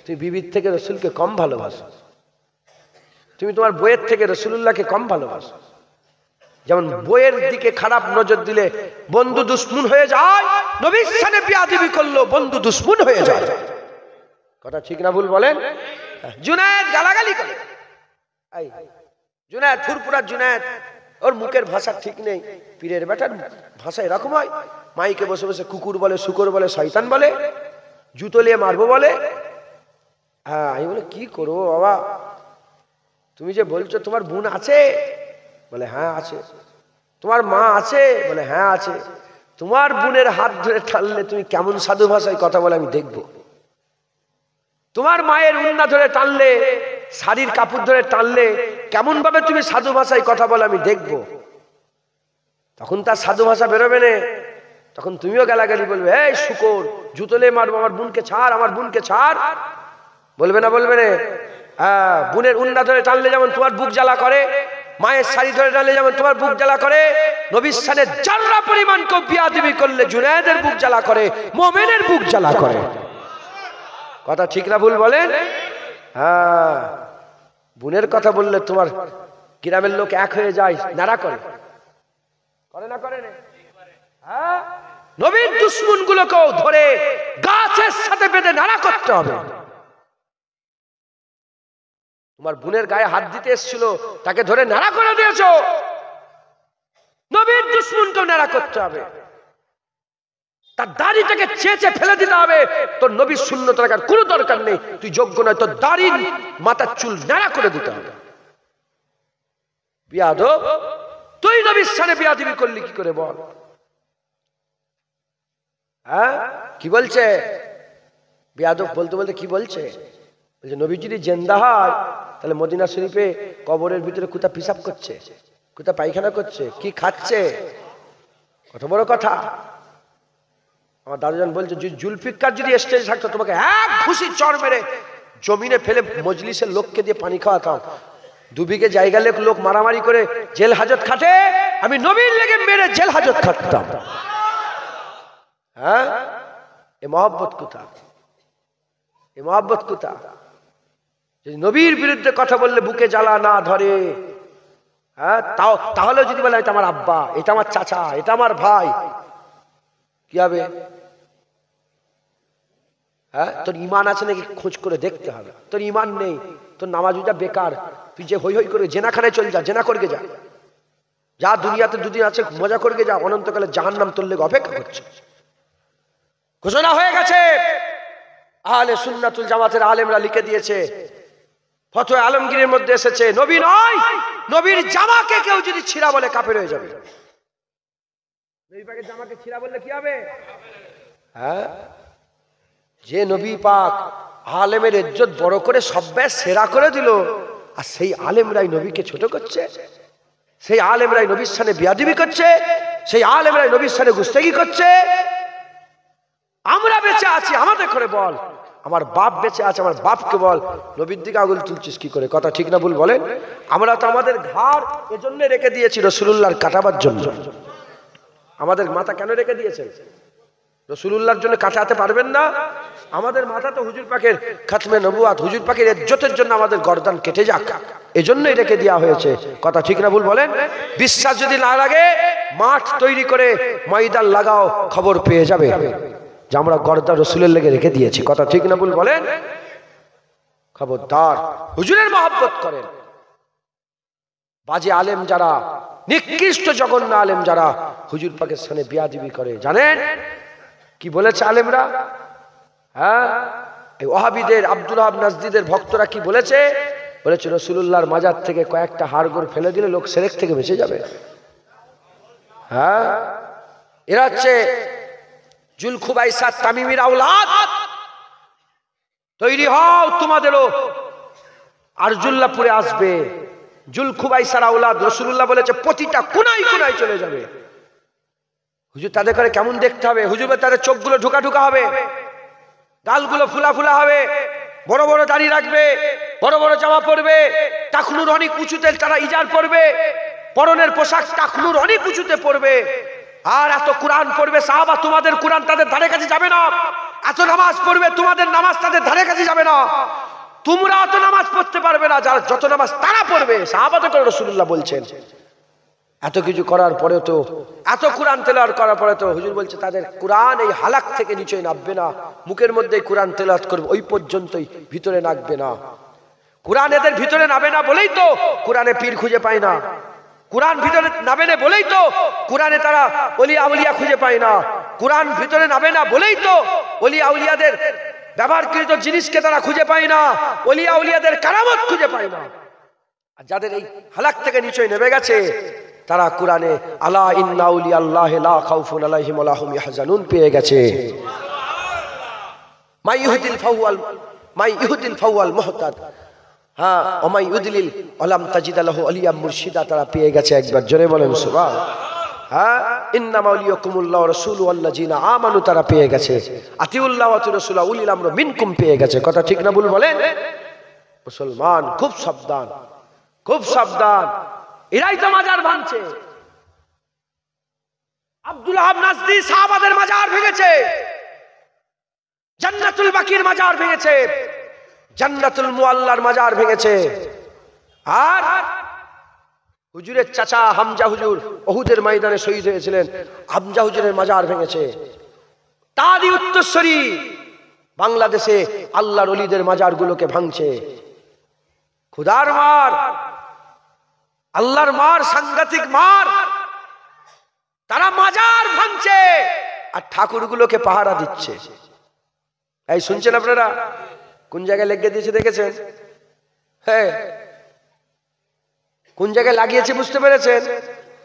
তুই বিবির থেকে রসুলকে কম ভালোবাসো, তুমি তোমার বইয়ের থেকে রাসূলুল্লাহকে কম ভালোবাসো। যেমন বইয়ের দিকে খারাপ নজর দিলে বন্ধু দুশ্মন হয়ে যায়, নবীর সাথে বিয়াদবি করলো বন্ধু দুশ্মন হয়ে যায়। কথা ঠিক না ভুল বলেন? জুনায়েদ গালাগালি করে, এই জুনায়েদ ফুরফুরা জুনায়েদ, ওর মুখের ভাষা ঠিক নেই, পীরের বেটার ভাষা এরকম হয়, মাইকে বসে বসে কুকুর বলে, শুকর বলে, শয়তান বলে, জুতো নিয়ে মারবো বলে। হ্যাঁ, আমি বলে কি করবো বাবা, তুমি যে বলছো তোমার বোন আছে? বলে হ্যাঁ আছে। তোমার মা আছে? বলে হ্যাঁ আছে। তোমার বোনের হাত ধরে টানলে তুমি কেমন সাধু ভাষায় কথা বলে আমি দেখবো। তোমার মায়ের উন্না ধরে টানলে, শাড়ির কাপড় ধরে টানলে কেমন ভাবে তুমি সাধু ভাষায় কথা বলে আমি দেখবো। তখন তার সাধু ভাষা বেরোবে না, তখন তুমিও গালাগালি বলবে, এই শুকর, জুতলে মারবো, আমার বোনকে ছাড়, আমার বোনকে ছাড়, বলবে না? বলবে না? হ্যাঁ, বোনের উন্না ধরে টানলে যেমন তোমার বুক জ্বালা করে, মায়ের শাড়ি ধরে টানলে যেমন তোমার বুক জ্বালা করে, নবীর সাথে জাররা পরিমাণ কেউ বিয়াদবি করলে জুনায়েদের বুক জ্বালা করে, মুমিনের বুক জ্বালা করে। কথা ঠিক না ভুল বলেন? হ্যাঁ, বোনের কথা বললে তোমার গ্রামের লোক এক হয়ে যায়, নাড়া করে, করে না? করে না? হ্যাঁ, নবীর দুশমন গুলোকেও ধরে গাছের সাথে বেঁধে নাড়া করতে হবে। তোমার বোনের গায়ে হাত দিতে এসেছিল, তাকে ধরে নাড়া করে দিয়েছো, নবীর দুশমনকেও নাড়া করতে হবে। তার দাড়িটাকে চেঁচে ফেলে দিতে হবে। তোর নবীর সুন্নত রাখার কোনো দরকার নেই, তুই যোগ্য নয়, তোর দাড়ির মাথার চুল নাড়া করে দিতে হবে। বিয়াদব, তুই নবীর সানে বেয়াদবি করলি কি করে বল? হ্যাঁ, কি বলছে? বেয়াদব বলতে বলতে কি বলছে? বলছে নবী যদি জিন্দা হয় তাহলে মদিনা শরীফে কবরের ভিতরে কোথা পিসাব করছে, কোথা পায়খানা করছে, কি খাচ্ছে? কত বড় কথা! আমার দাদুজান বলছে জুলফিকার যদি স্টেজ থাকতো তোমাকে এক ঘুষি চড় মেরে জমিনে ফেলে মজলিসের লোককে দিয়ে পানি খাওয়াতাম। 2 বিঘে জায়গা লোক মারামারি করে জেল হাজত খাটে, আমি নবীর লেগে মেরে জেল হাজত খাটতাম। হ্যাঁ, এ মহব্বত কোথা? এ মহব্বত কোথা? নবীর বিরুদ্ধে কথা বললে বুকে জ্বালা না ধরে, হ্যাঁ, তাহলে যদি বলে এটা আমার আব্বা, এটা আমার চাচা, এটা আমার ভাই, কি হবে? হ্যাঁ, তোর ইমান আছে নাকি খোঁজ করে দেখতে হবে। তোর ইমান নেই, তোর নামাজটা বেকার। তুই যে হই হই করে জেনাখানে চলে যা, জেনা করকে যা, যা দুনিয়াতে দুদিন আছে মজা করকে যা, অনন্তকালে জাহান্নাম তোর লেগে অপেক্ষা করছে। ঘোষণা হয়ে গেছে, আহলে সুন্নাতুল জামাতের আলেমরা লিখে দিয়েছে, ফতোয়া আলমগীরের মধ্যে এসেছে, নবী নয়, নবীর জামাকে কেউ যদি ছিঁড়া বলে কাফের হয়ে যাবে। নবী পাকের জামাকে ছিঁড়া বললে কি হবে? হ্যাঁ, যে নবী পাক আলেমের ইজ্জত বড় করে সব্বে সেরা করে দিল, আর সেই আলেমরাই নবীকে ছোট করছে, সেই আলেমরাই নবীর সামনে বেয়াদবি করছে, সেই আলেমরাই নবীর সামনে গুস্তাগি করছে। আমরা বেঁচে আছি, আমাদের করে বল। আমার বাপ বেঁচে আছে, আমার বাপকে বল নবীর দিকে আঙুল তুলছিস কি করে? কথা ঠিক না ভুল বলেন? আমরা তো আমাদের ঘাড় এজন্য রেখে দিয়েছি রাসূলুল্লাহর কাটাবার জন্য। আমাদের মাথা কেন রেখে দিয়েছেন? রাসূলুল্লাহর জন্য কাটাতে পারবেন না? আমাদের মাথা তো হুজুর পাকের খাতমে নবুয়াত, হুজুর পাকের ইজ্জতের জন্য আমাদের গর্দান কেটে যাক, এজন্যই রেখে দেওয়া হয়েছে। কথা ঠিক না ভুল বলেন? বিশ্বাস যদি না লাগে মাঠ তৈরি করে ময়দান লাগাও, খবর পেয়ে যাবে যে আমরা গর্দা রসুলের লেগে রেখে দিয়েছি। কথা ঠিক না ভুল বলেন? খবরদার, হুজুরের মহব্বত করেন। বাজে আলেম যারা, নিকৃষ্ট জঘন্য আলেম যারা হুজুর পাকের সামনে বেয়াদবি করে, জানেন কি বলেছে আলেমরা? হ্যাঁ, এই ওয়াহাবিদের, আব্দুল ওয়াহাব নাজদীদের ভক্তরা কি বলেছে? বলেছে রাসূলুল্লাহর মাজার থেকে কয়েকটা হাড়গোড় ফেলে দিলে লোক শিরক থেকে বেঁচে যাবে। হ্যাঁ, এরা হচ্ছে জুলখুবাইসা তামিমির আওলাদ। তৈরি হও, তোমাদেরও আরজুল্লাহপুরে আসবে জুলখুবাইসার আওলাদ। রাসূলুল্লাহ বলেছে প্রতিটা কোনায় কোনায় চলে যাবে। হুজুর তাদের করে কেমন দেখতে হবে? হুজুর তাদের চোখগুলো ঢুকা ঢুকা হবে, গালগুলো ফুলা ফুলা হবে, বড় বড় দাড়ি রাখবে, বড় বড় জামা পরবে, টাকনুর অনেক উঁচুতে তারা ইজার পরবে, পরনের পোশাক টাকনুর অনেক উঁচুতে পরবে, আর এত কোরআন পড়বে। সাহাবা তোমাদের কোরআন তাদের ধারে কাছে যাবে না। এত নামাজ পড়বে, তোমাদের নামাজ তাদের ধারে কাছে যাবে না। তোমরা অত নামাজ পড়তে পারবে না যারা যত নামাজ তারা পড়বে। সাহাবাতে করে রাসূলুল্লাহ বলছেন। এত কিছু করার পরে তো, এত কোরআন তেলাওয়াত করার পরে তো হুজুর বলছে তাদের কোরআন এই হালাক থেকে নিচে নামবে না, মুখের মধ্যেই কোরআন তেলাওয়াত করবে, ওই পর্যন্তই, ভিতরে নামবে না। কোরআন এদের ভিতরে নামে না বলেই তো কোরআনে পীর খুঁজে পায় না। কোরআন ভিতরে নামে না বলেই তো কোরআনে তারা ওলিয়া আউলিয়া খুঁজে পায় না। কোরআন ভিতরে নামে না বলেই তো ওলিয়া আউলিয়াদের ব্যবহারকৃত জিনিসকে তারা খুঁজে পায় না, ওলিয়া আউলিয়াদের কারামত খুঁজে পায় না। আর যাদের এই হালাক থেকে নিচে নেমে গেছে তারা কোরআনে আলা ইন্না আউলিয়া আল্লাহি লা খাউফুন আলাইহিম ওয়া লা হুম ইয়াহজানুন পেয়ে গেছে। মাই ইহুদিল ফাওয়াল মুহতাদ, হ্যাঁ, ওমাই ইউদিলিল আলাম তাজিদ লাহু আলিয়া মুর্শিদা, তারা পেয়ে গেছে। একবার জোরে বলেন সুবহান। হ্যাঁ, ইন্নামা ওয়ালিয়াকুমুল্লাহু ওয়া রাসূলুহু ওয়াল্লাযিনা আমানু, তারা পেয়ে গেছে। আতিউল্লাহ ওয়া রাসূলুহু উলিল আমরি মিনকুম পেয়ে গেছে। কথা ঠিক না ভুল বলেন? মুসলমান খুব সাবধান, খুব সাবধান। এরাই তো মাজার ভাঙছে। আব্দুল ওয়াহাব নাজদী সাহাবাদের মাজার ভেঙেছে, জান্নাতুল বাকির মাজার ভেঙেছে, জান্নাতুল মুআল্লার মাজার ভেঙেছে। আর হুজুরের চাচা হামজা হুজুর উহুদের ময়দানে শহীদ হয়েছিলেন, হামজা হুজুরের মাজার ভেঙেছে। তারই উত্তরসূরি বাংলাদেশে আল্লাহর ওলিদের মাজারগুলোকে ভাঙছে। খোদার মার, আল্লাহর মার, সাংঘাতিক মার। তারা মাজার ভাঙছে আর ঠাকুরগুলোকে পাহারা দিচ্ছে। এই শুনছেন আপনারা? কোন জায়গায় লেগে দিয়েছে দেখেছেন? হ্যাঁ, কোন জায়গায় লাগিয়েছে বুঝতে পেরেছেন?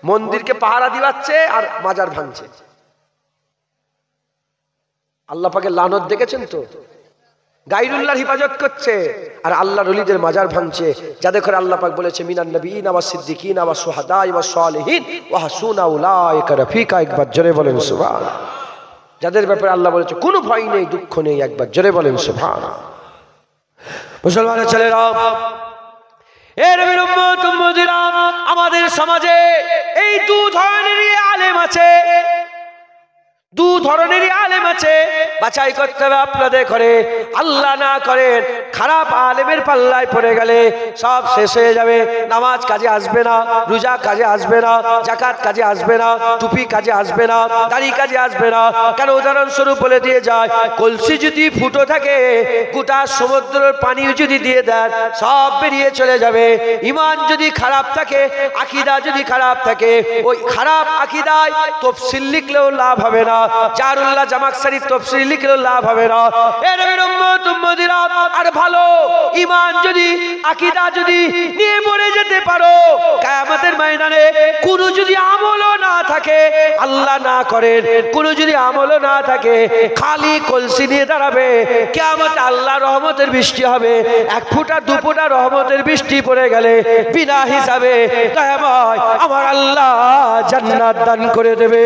মন্দিরকে পাহারা দিবাচ্ছে আর মাজার ভাঙছে। আল্লাহ পাকের লানত দেখেছেন তো, গায়রুল্লাহর হিফাজত করছে আর আল্লাহর ওলিদের মাজার ভাঙছে, যাদের করে আল্লাহ পাক বলেছে মিনান নবিয়িনা ওয়াস সিদ্দিকিনা ওয়াস শুহাদাই ওয়াস সালিহিন ওয়া হাসুনা উলাইকা রফিকা। একবার জোরে বলেন সুবহানাল্লাহ। যাদের ব্যাপারে আল্লাহ বলেছে কোনো ভয় নেই, দুঃখ নেই, একবার জোরে বলেন সুবহানাল্লাহ। মুসলমানের ছেলেরা, এর বিরুদ্ধে আমাদের সমাজে এই দু ধরনেরই আলেম আছে, দু ধরনেরই আলেম আছে। বাছাই করতে হবে আপনাদের করে, আল্লাহ না করেন খারাপ আলেমের পাল্লায় পড়ে গেলে সব শেষ হয়ে যাবে। নামাজ কাজে আসবে না, রোজা কাজে আসবে না, যাকাত কাজে আসবে না, টুপি কাজে আসবে না, দাড়ি কাজে আসবে না। কেন উদাহরণস্বরূপ বলে দিয়ে যায়, কলসি যদি ফুটো থাকে, গোটা সমুদ্রের পানি যদি দিয়ে দেন সব বেরিয়ে চলে যাবে। ইমান যদি খারাপ থাকে, আকীদা যদি খারাপ থাকে, ওই খারাপ আকীদায় তাফসীর লিখলেও লাভ হবে না, জারুল্লাহ জামাকশরী তাফসীর লিখলেও লাভ হবে না। এর উম্মতিরা, আর ভালো ঈমান যদি, আকীদা যদি নিয়ে মরে যেতে পারো, কিয়ামতের ময়দানে কোনো যদি আমলও না থাকে, আল্লাহ না করেন কোনো যদি আমলও না থাকে, খালি কলসি নিয়ে দাঁড়াবে, কিয়ামতে আল্লাহর রহমতের বৃষ্টি হবে। এক ফোঁটা দু ফোঁটা রহমতের বৃষ্টি পড়ে গেলে বিনা হিসাবে কিয়ামত আমার আল্লাহ জান্নাত দান করে দেবে।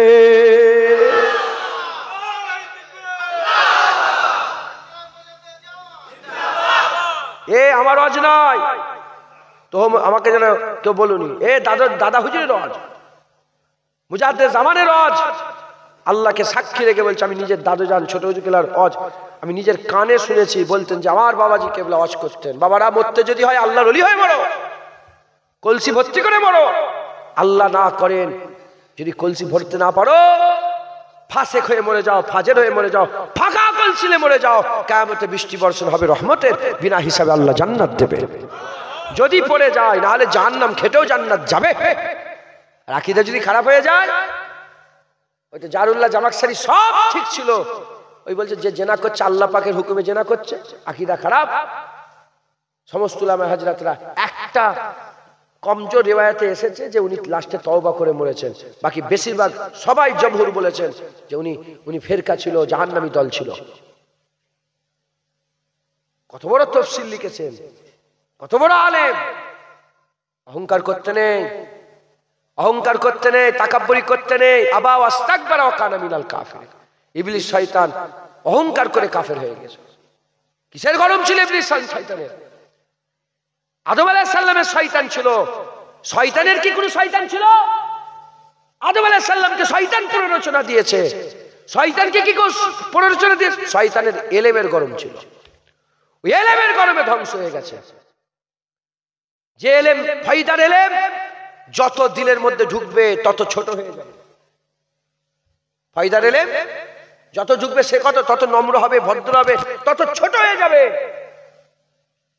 এ আমার ওয়াজ নয় তো, আমাকে যেন কেউ বলুনি এ দাদা হুজুরের ওয়াজ, মুজাদ্দেদ জামানের ওয়াজ। আল্লাহকে সাক্ষী রেখে বলছে, আমি নিজের দাদু জান ছোট হুজুর কেবলার ওয়াজ আমি নিজের কানে শুনেছি। বলতেন যে আমার বাবাজি কেবলা ওয়াজ করতেন, বাবারা মরতে যদি হয় আল্লাহর ওলি হয়ে মরো, কলসি ভর্তি করে মরো। আল্লাহ না করেন যদি কলসি ভরতে না পারো, ফাসেক হয়ে মরে যাও, ফাজের হয়ে মরে যাও, ফাঁকা কলসিলে মরে যাও, কিয়ামতে বৃষ্টি বর্ষণ হবে রহমতের, বিনা হিসাবে আল্লাহ জান্নাত দেবে। যদি পড়ে যায়, না হলে জাহান্নাম খেটেও জান্নাত যাবে। আর আকীদা যদি খারাপ হয়ে যায়, ওই তো জারুল্লাহ জামাকশরী সব ঠিক ছিল, ওই বলছে যে জেনা করছে আল্লাহ পাকের হুকুমে জেনা করছে, আকীদা খারাপ। সমস্ত উলামা হযরতরা একটা কমজোর রিওয়ায়াতে এসেছে যে উনি লাস্টে তওবা করে মরেছেন, বাকি বেশিরভাগ সবাই জমহুর বলেছেন যে উনি ফেরকা ছিল, জাহান্নামী দল ছিল। কত বড় তাফসীর লিখেছেন, কত বড় আলেম। অহংকার করতে নেই, অহংকার করতে নেই, তাকাব্বুরি করতে নেই। আবা ওয়াস্তাকবারা ওয়া কানা মিনাল কাফির। ইবলিস শয়তান অহংকার করে কাফের হয়ে গেছে। কিসের গরম ছিল ইবলিস শয়তানের? আদম আলাইহিস সালামের শয়তান ছিল, শয়তানের কি কোনো শয়তান ছিল? আদম আলাইহিস সালামকে শয়তান প্ররোচনা দিয়েছে, শয়তানকে কি প্ররোচনা দিয়েছে? শয়তানের ইলমের গরম ছিল, ওই ইলমের গরমে ধ্বংস হয়ে গেছে। যে ইলম ফায়দার ইলম যত দিলের মধ্যে ঢুকবে তত ছোট হয়ে যাবে। ফায়দার ইলম যত ঢুকবে সে তত নম্র হবে, ভদ্র হবে, তত ছোট হয়ে যাবে।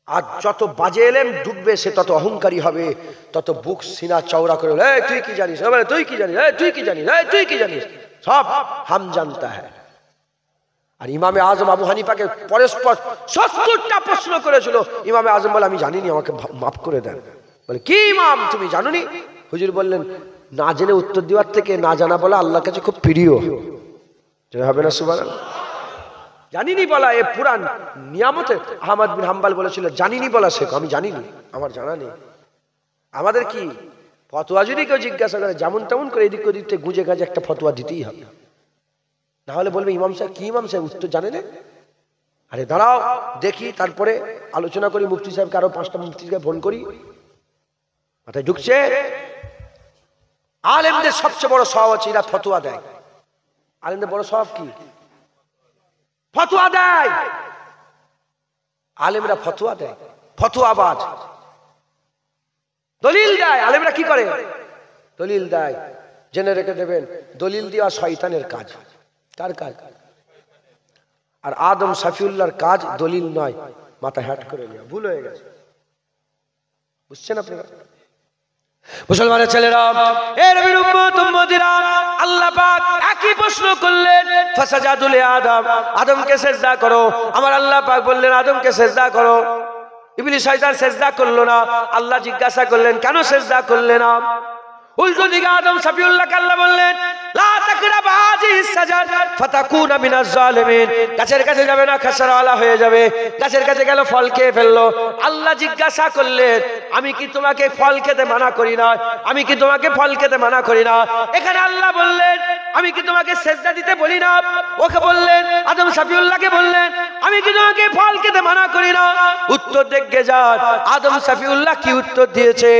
আর যত বাজে ইলম ঢুকবে সে তত অহংকারী হবে, তত বুক সিনা চওড়া করে এই তুই কি জানিস, তুই কি জানিস, তুই কি জানিস, তুই কি জানিস, সব হাম জানতা হ্যায়। আর ইমামে আজম আবু হানিফাকে পরস্পর 70টা প্রশ্ন করেছিল। ইমামে আজম বলে আমি জানিনি, আমাকে মাফ করে দেন। বলে কি ইমাম তুমি জানোনি? হুজুর বললেন না জেনে উত্তর দেওয়ার থেকে না জানা বলা আল্লাহর কাছে খুব প্রিয়। হবে না সুবহানাল্লাহ? জানিনি বলা এ পুরান নিয়ামতে। আহমদ বিন হাম্বল বলেছিল জানিনি বলা শেখো, আমি জানিনি, আমার জানা নেই। আমাদের কি ফতোয়া যদি কেউ জিজ্ঞাসা করে যেমন তেমন করে এদিক ওদিক থেকে গুঁজে গাজে একটা ফতোয়া দিতেই হবে, না হলে বলবে ইমাম সাহেব কি ইমাম সাহেব উত্তর জানে না। আরে দাঁড়াও দেখি, তারপরে আলোচনা করি, মুফতি সাহেবকে আরো 5টা মুফতিকে ফোন করি। মাথায় ঢুকছে আলেমদের সবচেয়ে বড় স্বভাব হচ্ছে এরা ফতোয়া দেয়। আলেমদের বড় স্বভাব কি? ফতোয়া দেয়। আলেমরা ফতোয়া দেয়, ফতোয়াবাজ। দলিল দেয়। আলেমরা কি করে? দলিল দেয়। জেনে রেখে দেবেন, দলিল দেওয়া শয়তানের কাজ। কার কাজ? আর আদম শফিউল্লাহর কাজ দলিল নয়, মাথা হ্যাট করে নেওয়া। ভুল হয়ে গেছে, বুঝছেন আপনারা? মুসলমানের ছেলেরা, এর উম্মতিরা, আল্লাহ পাক একই প্রশ্ন করলেন, ফাসাজাদু লি আদম, আদমকে সিজদা করো। আমার আল্লাহ পাক বললেন আদমকে সিজদা করো। ইবলিস শয়তান সিজদা করলো না। আল্লাহ জিজ্ঞাসা করলেন কেন সিজদা করলে না? উল্টো দিকে আদম সফিউল্লাহকে আল্লাহ বললেন লা তাকরাবা হাযিহিস সাজার ফাতাকুনা মিনাজ জালিমিন, গাছের কাছে যাবে না, খাসারাওয়ালা হয়ে যাবে। গাছের কাছে গেল, ফল খেয়ে ফেললো। আল্লাহ জিজ্ঞাসা করলেন আমি কি তোমাকে ফল খেতে মানা করি না? আমি কি তোমাকে ফল খেতে মানা করি না? এখানে আল্লাহ বললেন আমি কি তোমাকে সেজদা দিতে বলি না? ওকে বললেন, আদম সফিউল্লাহকে বললেন আমি কি তোমাকে ফল খেতে মানা করি না? উত্তর দেখে যান আদম সফিউল্লাহ কি উত্তর দিয়েছে,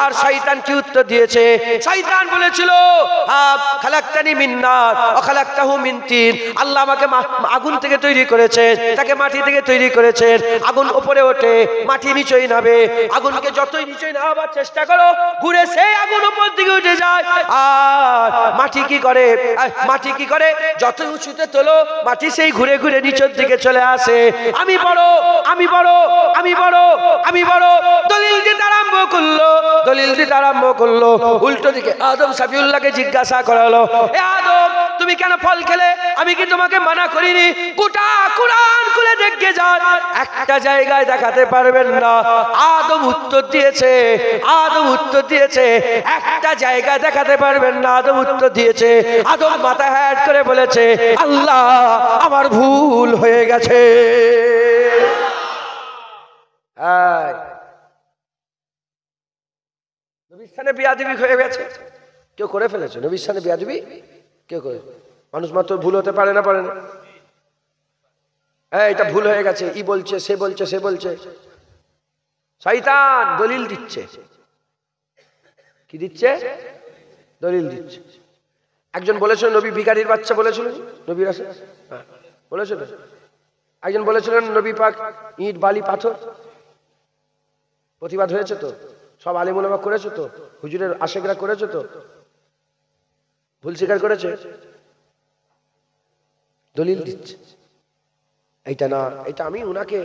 আর শয়তান কি উত্তর দিয়েছে। শয়তান বলেছিল খালাকতানি মিন নার ওয়া খালাকতাহু মিন তিন, আল্লাহ আমাকে আগুন থেকে তৈরি করেছেন, তাকে মাটি থেকে তৈরি করেছেন। আগুন উপরে ওঠে, মাটি নিচেই নামে। আগুনকে যতই নিচেই নামাবার চেষ্টা করো, ঘুরে সেই আগুন উপর দিকে উঠে যায়। আর মাটি কি করে? মাটি কি করে? যত উঁচুতে তোলো, মাটি সেই ঘুরে ঘুরে নিচের দিকে চলে আসে। আমি বড়, আমি বড়, আমি বড়, আমি বড়, দলিল দিতে আরম্ভ করলো, দলিল দিতে আরম্ভ করলো। উল্টো দিকে আদম সফিউল্লাহকে জিজ্ঞাসা করালো, এ আদম তুমি কেন ফল খেলে? আমি কি তোমাকে মানা করিনি? গোটা কুরআন খুলে দেখে যান, একটা জায়গায় দেখাতে পারবেন না আদম উত্তর দিয়েছে। আদম উত্তর দিয়েছে, একটা জায়গায় দেখাতে পারবেন না আদম উত্তর দিয়েছে। আদম মাথা হ্যাট করে বলেছে আল্লাহ আমার ভুল হয়ে গেছে। নবীর সামনে বেয়াদবি হয়ে গেছে, কেউ করে ফেলেছে। নবীর সামনে বেয়াদবি কেউ করে, মানুষ মাত্র ভুল হতে পারে না, পারে না। এটা ভুল হয়ে গেছে, ই বলছে, সে বলছে, সে বলছে। শয়তান দলিল দিচ্ছে। কি দিচ্ছে? দলিল দিচ্ছে। একজন বলেছিল নবী ভিখারির বাচ্চা, বলেছিলেন নবীর আছে বলেছিল। একজন বলেছিলেন নবী পাক ইট বালি পাথর। প্রতিবাদ হয়েছে তো, সব আলেম ওলামা করেছে তো, হুজুরের আশেকরা করেছে তো, ভুল স্বীকার করেছে। দলিল দিচ্ছে এইটা না, এটা আমি উনাকে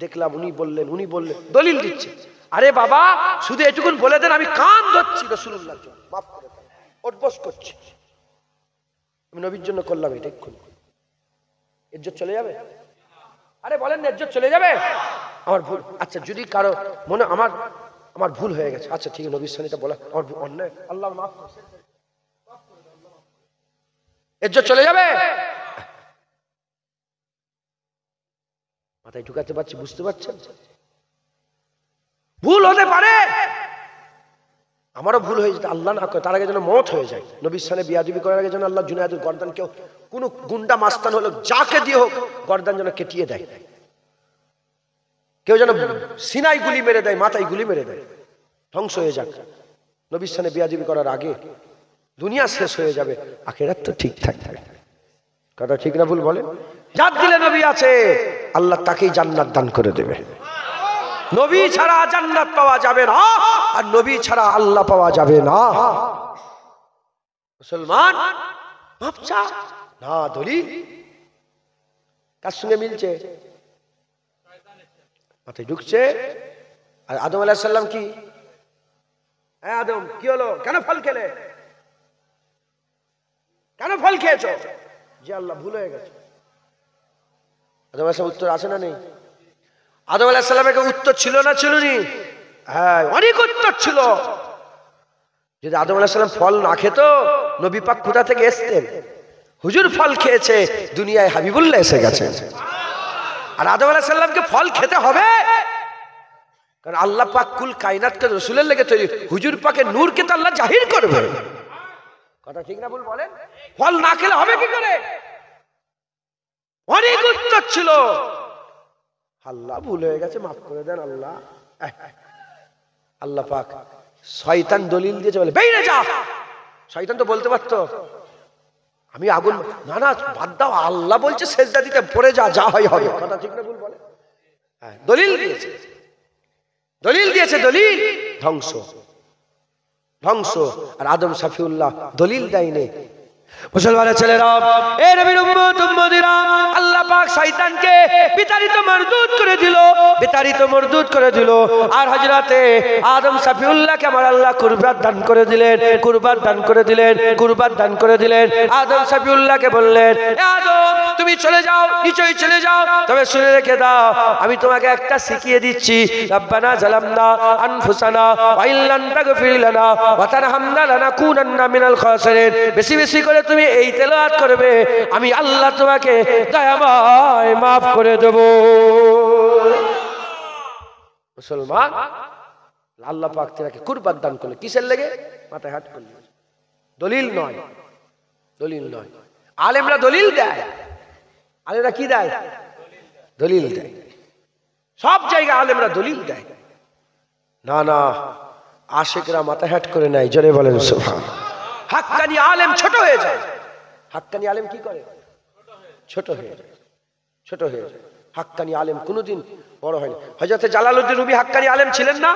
দেখলাম, উনি বললেন, উনি বললেন, দলিল দিচ্ছে। আরে বাবা শুধু এটুকুন বলে দেন আমি কান ধরছি রাসূলুল্লাহর জন্য, মাফ করে দেন, ওঠবস করছি, আমি নবীর জন্য করলাম এটা। এক্ষুনি ইজ্জত চলে যাবে? আরে বলেন না ইজ্জত চলে যাবে? আমার ভুল, আচ্ছা যদি কারো মনে আমার ভুল হয়ে গেছে, আচ্ছা ঠিক আছে নবীর সামনে এটা বলা আমার অন্যায়, আল্লাহ মাফ করছে, ইজ্জত চলে যাবে? মাথায় ঢুকাতে পারছি, বুঝতে পারছেন? ভুল হতে পারে, আমারও ভুল হয়ে যেতে, আল্লাহ না করে তার আগে যেন মওত হয়ে যায়। নবীর সামনে বিয়াদবি করার আগে যেন আল্লাহ জুনায়েদের গর্দান, কেউ কোনো গুন্ডা মাস্তান হলো যাকে দিয়ে হোক গর্দান যেন কেটিয়ে দেয়, কেউ যেন সিনাই গুলি মেরে দেয়, মাথায় গুলি মেরে দেয়, ধ্বংস হয়ে যাক। নবীর সামনে বিয়াদবি করার আগে দুনিয়া শেষ হয়ে যাবে, আখিরাত তো ঠিক থাকবে। কথা ঠিক না ভুল বলেন? যার দিলে নবী আছে আল্লাহ তাকেই জান্নাত দান করে দেবে। নবী ছাড়া জান্নাত পাওয়া যাবে না, আর নবী ছাড়া আল্লাহ পাওয়া যাবে না। মুসলমান মাপ চা না, দলিল কার সঙ্গে মিলছে? মাথায় ঢুকছে। আর আদম আলাইহিস সালাম কি, হ্যাঁ আদম কি হলো, কেন ফল খেলে, কেন ফল খেয়েছো? যে আল্লাহ ভুল হয়ে গেছে। আদম আলাইহিস সালাম উত্তর আছে না নেই? আদম আলাইহিস সালামের উত্তর ছিল না ছিল নি? হ্যাঁ অনেক উত্তর ছিল। যদি আদম আলাইহিস সালাম ফল না খেত, নবী পাক কোথা থেকে এসতেন? হুজুর ফল খেয়েছে, দুনিয়ায় হাবিবুল্লাহ এসে গেছে। আর আদম আলাইহিস সালামকে ফল খেতে হবে, কারণ আল্লাহ পাক কুল কায়নাতকে রাসূলের লেগে তৈরি, হুজুর পাকের নূরকে তো আল্লাহ জাহির করবে। কথা ঠিক না ভুল বলেন? ফল না খেলে হবে কি করে? অনেক উত্তর ছিল। আল্লাহ ভুল হয়ে গেছে, মাফ করে দেন আল্লাহ। আল্লাহ পাক শয়তান দলিল দিয়েছে বলে বেরিয়ে যা। শয়তান তো বলতে পারতো আমি আগুন, না না বাদ দাও, আল্লাহ বলছে সেজদা দিতে, পড়ে যা, যা হয় হবে। কথা ঠিক না ভুল বলে? হ্যাঁ দলিল দিয়েছে, দলিল দিয়েছে, দলিল ধ্বংস, ধ্বংস। আর আদম সফিউল্লাহ দলিল দেয়নি। মুসলমানের ছেলেরা, এ নবীর উম্মত উম্মতিরা, আল্লাহ পাক শয়তানকে বিতাড়িত মরদুদ করে দিল, বিতাড়িত মরদুদ করে দিল। আর হযরতে আদম সফিউল্লাহকে আমার আল্লাহ কুরবাত দান করে দিলেন, কুরবাত দান করে দিলেন, কুরবাত দান করে দিলেন। আদম সফিউল্লাহকে বললেন, এ আদম তুমি চলে যাও, নিচেই চলে যাও, তবে শুনে রেখে দাও আমি তোমাকে একটা শিখিয়ে দিচ্ছি। রব্বানা জালামনা আনফুসানা ওয়া ইল্লাম তাগফির লানা ওয়া তারহামনা লানাকুনান্না মিনাল খাসিরিন। বেশি বেশি করে তুমি এই তেলাওয়াত করবে, আমি আল্লাহ তোমাকে দয়াময় maaf করে দেব। মুসলমান, আল্লাহ পাক তোমাকে কুরবান দান করলে কিসের লেগে? মাথায় হাত করলে। দলিল নয়, দলিল নয়। আলেমরা দলিল দেয়, আলেমরা কি দেয়? দলিল দেয়। সব জায়গায় আলেমরা দলিল দেয়। না না, আশিকরা মাথা হ্যাট করে নাই, জোরে বলেন সুবহানাল্লাহ। হাক্কানি আলেম ছোট হয়ে যায়। হাক্কানি আলেম কি করে? ছোট হয়ে যায়, ছোট হয়ে যায়। হাক্কানি আলেম কোনোদিন বড় হয়নি। হযরত জালালউদ্দিন রুমি হাক্কানি আলেম ছিলেন না?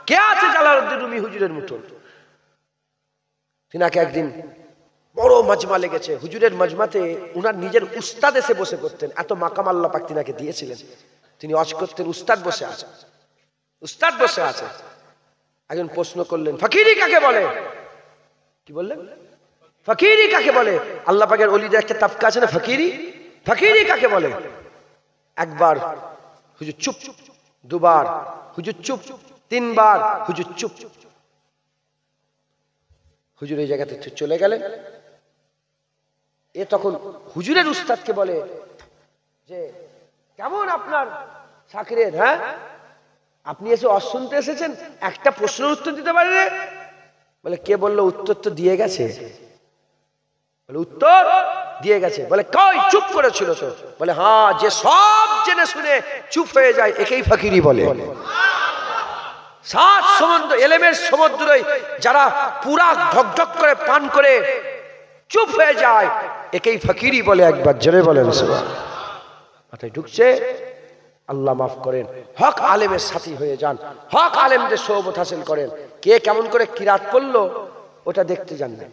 কে আছে জালালউদ্দিন রুমি হুজুরের মতো? তিনাকে একদিন বড় মাজমা লেগেছে, হুজুরের মাজমাতে উনার নিজের উস্তাদ এসে বসে করতেন, এত মাকাম আল্লাহ পাক তিনাকে দিয়েছিলেন। তিনি ওয়াজ করতেন, উস্তাদ বসে আছে, উস্তাদ বসে আছে। একজন প্রশ্ন করলেন, ফকিরি কাকে বলে? কি বললেন? ফকিরি কাকে বলে? আল্লাহ পাকের ওলিদের একটা তাবকা আছে না, ফকিরি। ফকিরি কাকে বলে? একবার হুজুর চুপ, দুবার হুজুর চুপ, তিনবার হুজুর চুপ। হুজুর এই জায়গাতে চলে গেলেন। এ তখন হুজুরের উস্তাদকে বলে যে কেমন আপনার শাকিরের, হ্যাঁ আপনি এসে ওয়াজ শুনতে এসেছেন, একটা প্রশ্নের উত্তর দিতে পারেন? বলে কে বললো? উত্তর তো দিয়ে গেছে। বলে উত্তর দিয়ে গেছে। বলে কই চুপ করেছিল তো? বলে হ্যাঁ, যে সব জেনে শুনে চুপ হয়ে যায় একেই ফকিরি বলে। সাত সমুদ্র এলেমের সমুদ্রই যারা পুরা ঢকঢক করে পান করে চুপ হয়ে যায় একেই ফকিরি বলে। একবার জোরে বলেন সুবহানাল্লাহ। মাথায় ঢুকছে? আল্লাহ মাফ করেন। হক আলেমের সাথী হয়ে যান, হক আলেমদের সোহবত হাসিল করেন। কে কেমন করে কিরাত পড়লো ওটা দেখতে যান না।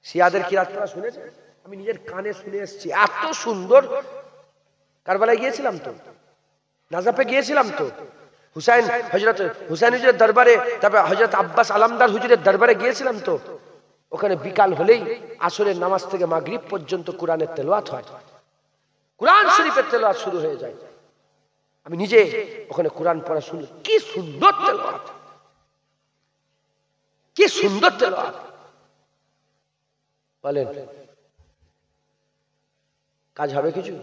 শিয়াদের কিরাত পড়া শুনেছে? আমি নিজের কানে শুনে এসেছি, এত সুন্দর। কারবালায় গিয়েছিলাম তো, নাজাফে গিয়েছিলাম তো, হুসাইন হযরত হুসাইন হুজুরের দরবারে, তারপর হযরত আব্বাস আলামদার হুজুরের দরবারে গিয়েছিলাম তো। ওখানে বিকাল হলেই আসরের নামাজ থেকে মাগরিব পর্যন্ত কোরআনের তেলাওয়াত হয়, কোরআন শরীফের তেলাওয়াত শুরু হয়ে যায়। আমি নিজে ওখানে কোরআন পড়া শুনি, কি সুন্দর তেলাওয়াত, কি সুন্দর তেলাওয়াত। বলেন কাজ হবে কিছু?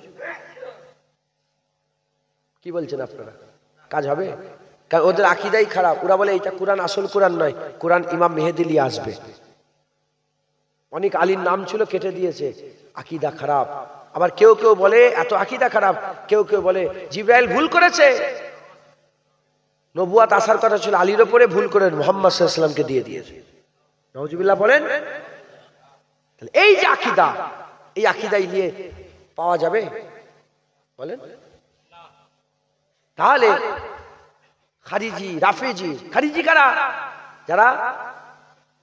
কি বলছেন আপনারা? কাজ হবে? কারণ ওদের আকীদাই খারাপ। ওরা বলে এটা কোরআন আসল কোরআন নয়, কোরআন ইমাম মেহেদী নিয়ে আসবে। অনেক আলীর নাম ছিল, কেটে দিয়েছে। আকীদা খারাপ। আবার কেউ কেউ বলে এত আকীদা খারাপ, কেউ কেউ বলে জিবরাইল ভুল করেছে, নবুয়াত আসার কথা ছিল আলীর ওপরে, ভুল করে মুহাম্মদ সাল্লাল্লাহু আলাইহি ওয়াসাল্লামকে দিয়ে দিয়েছে। নাউজুবিল্লাহ বলেন। এই যে আকীদা, এই আকীদাই নিয়ে পাওয়া যাবে? বলেন। তাহলে খারিজি, রাফেজি, খারিজি কারা? যারা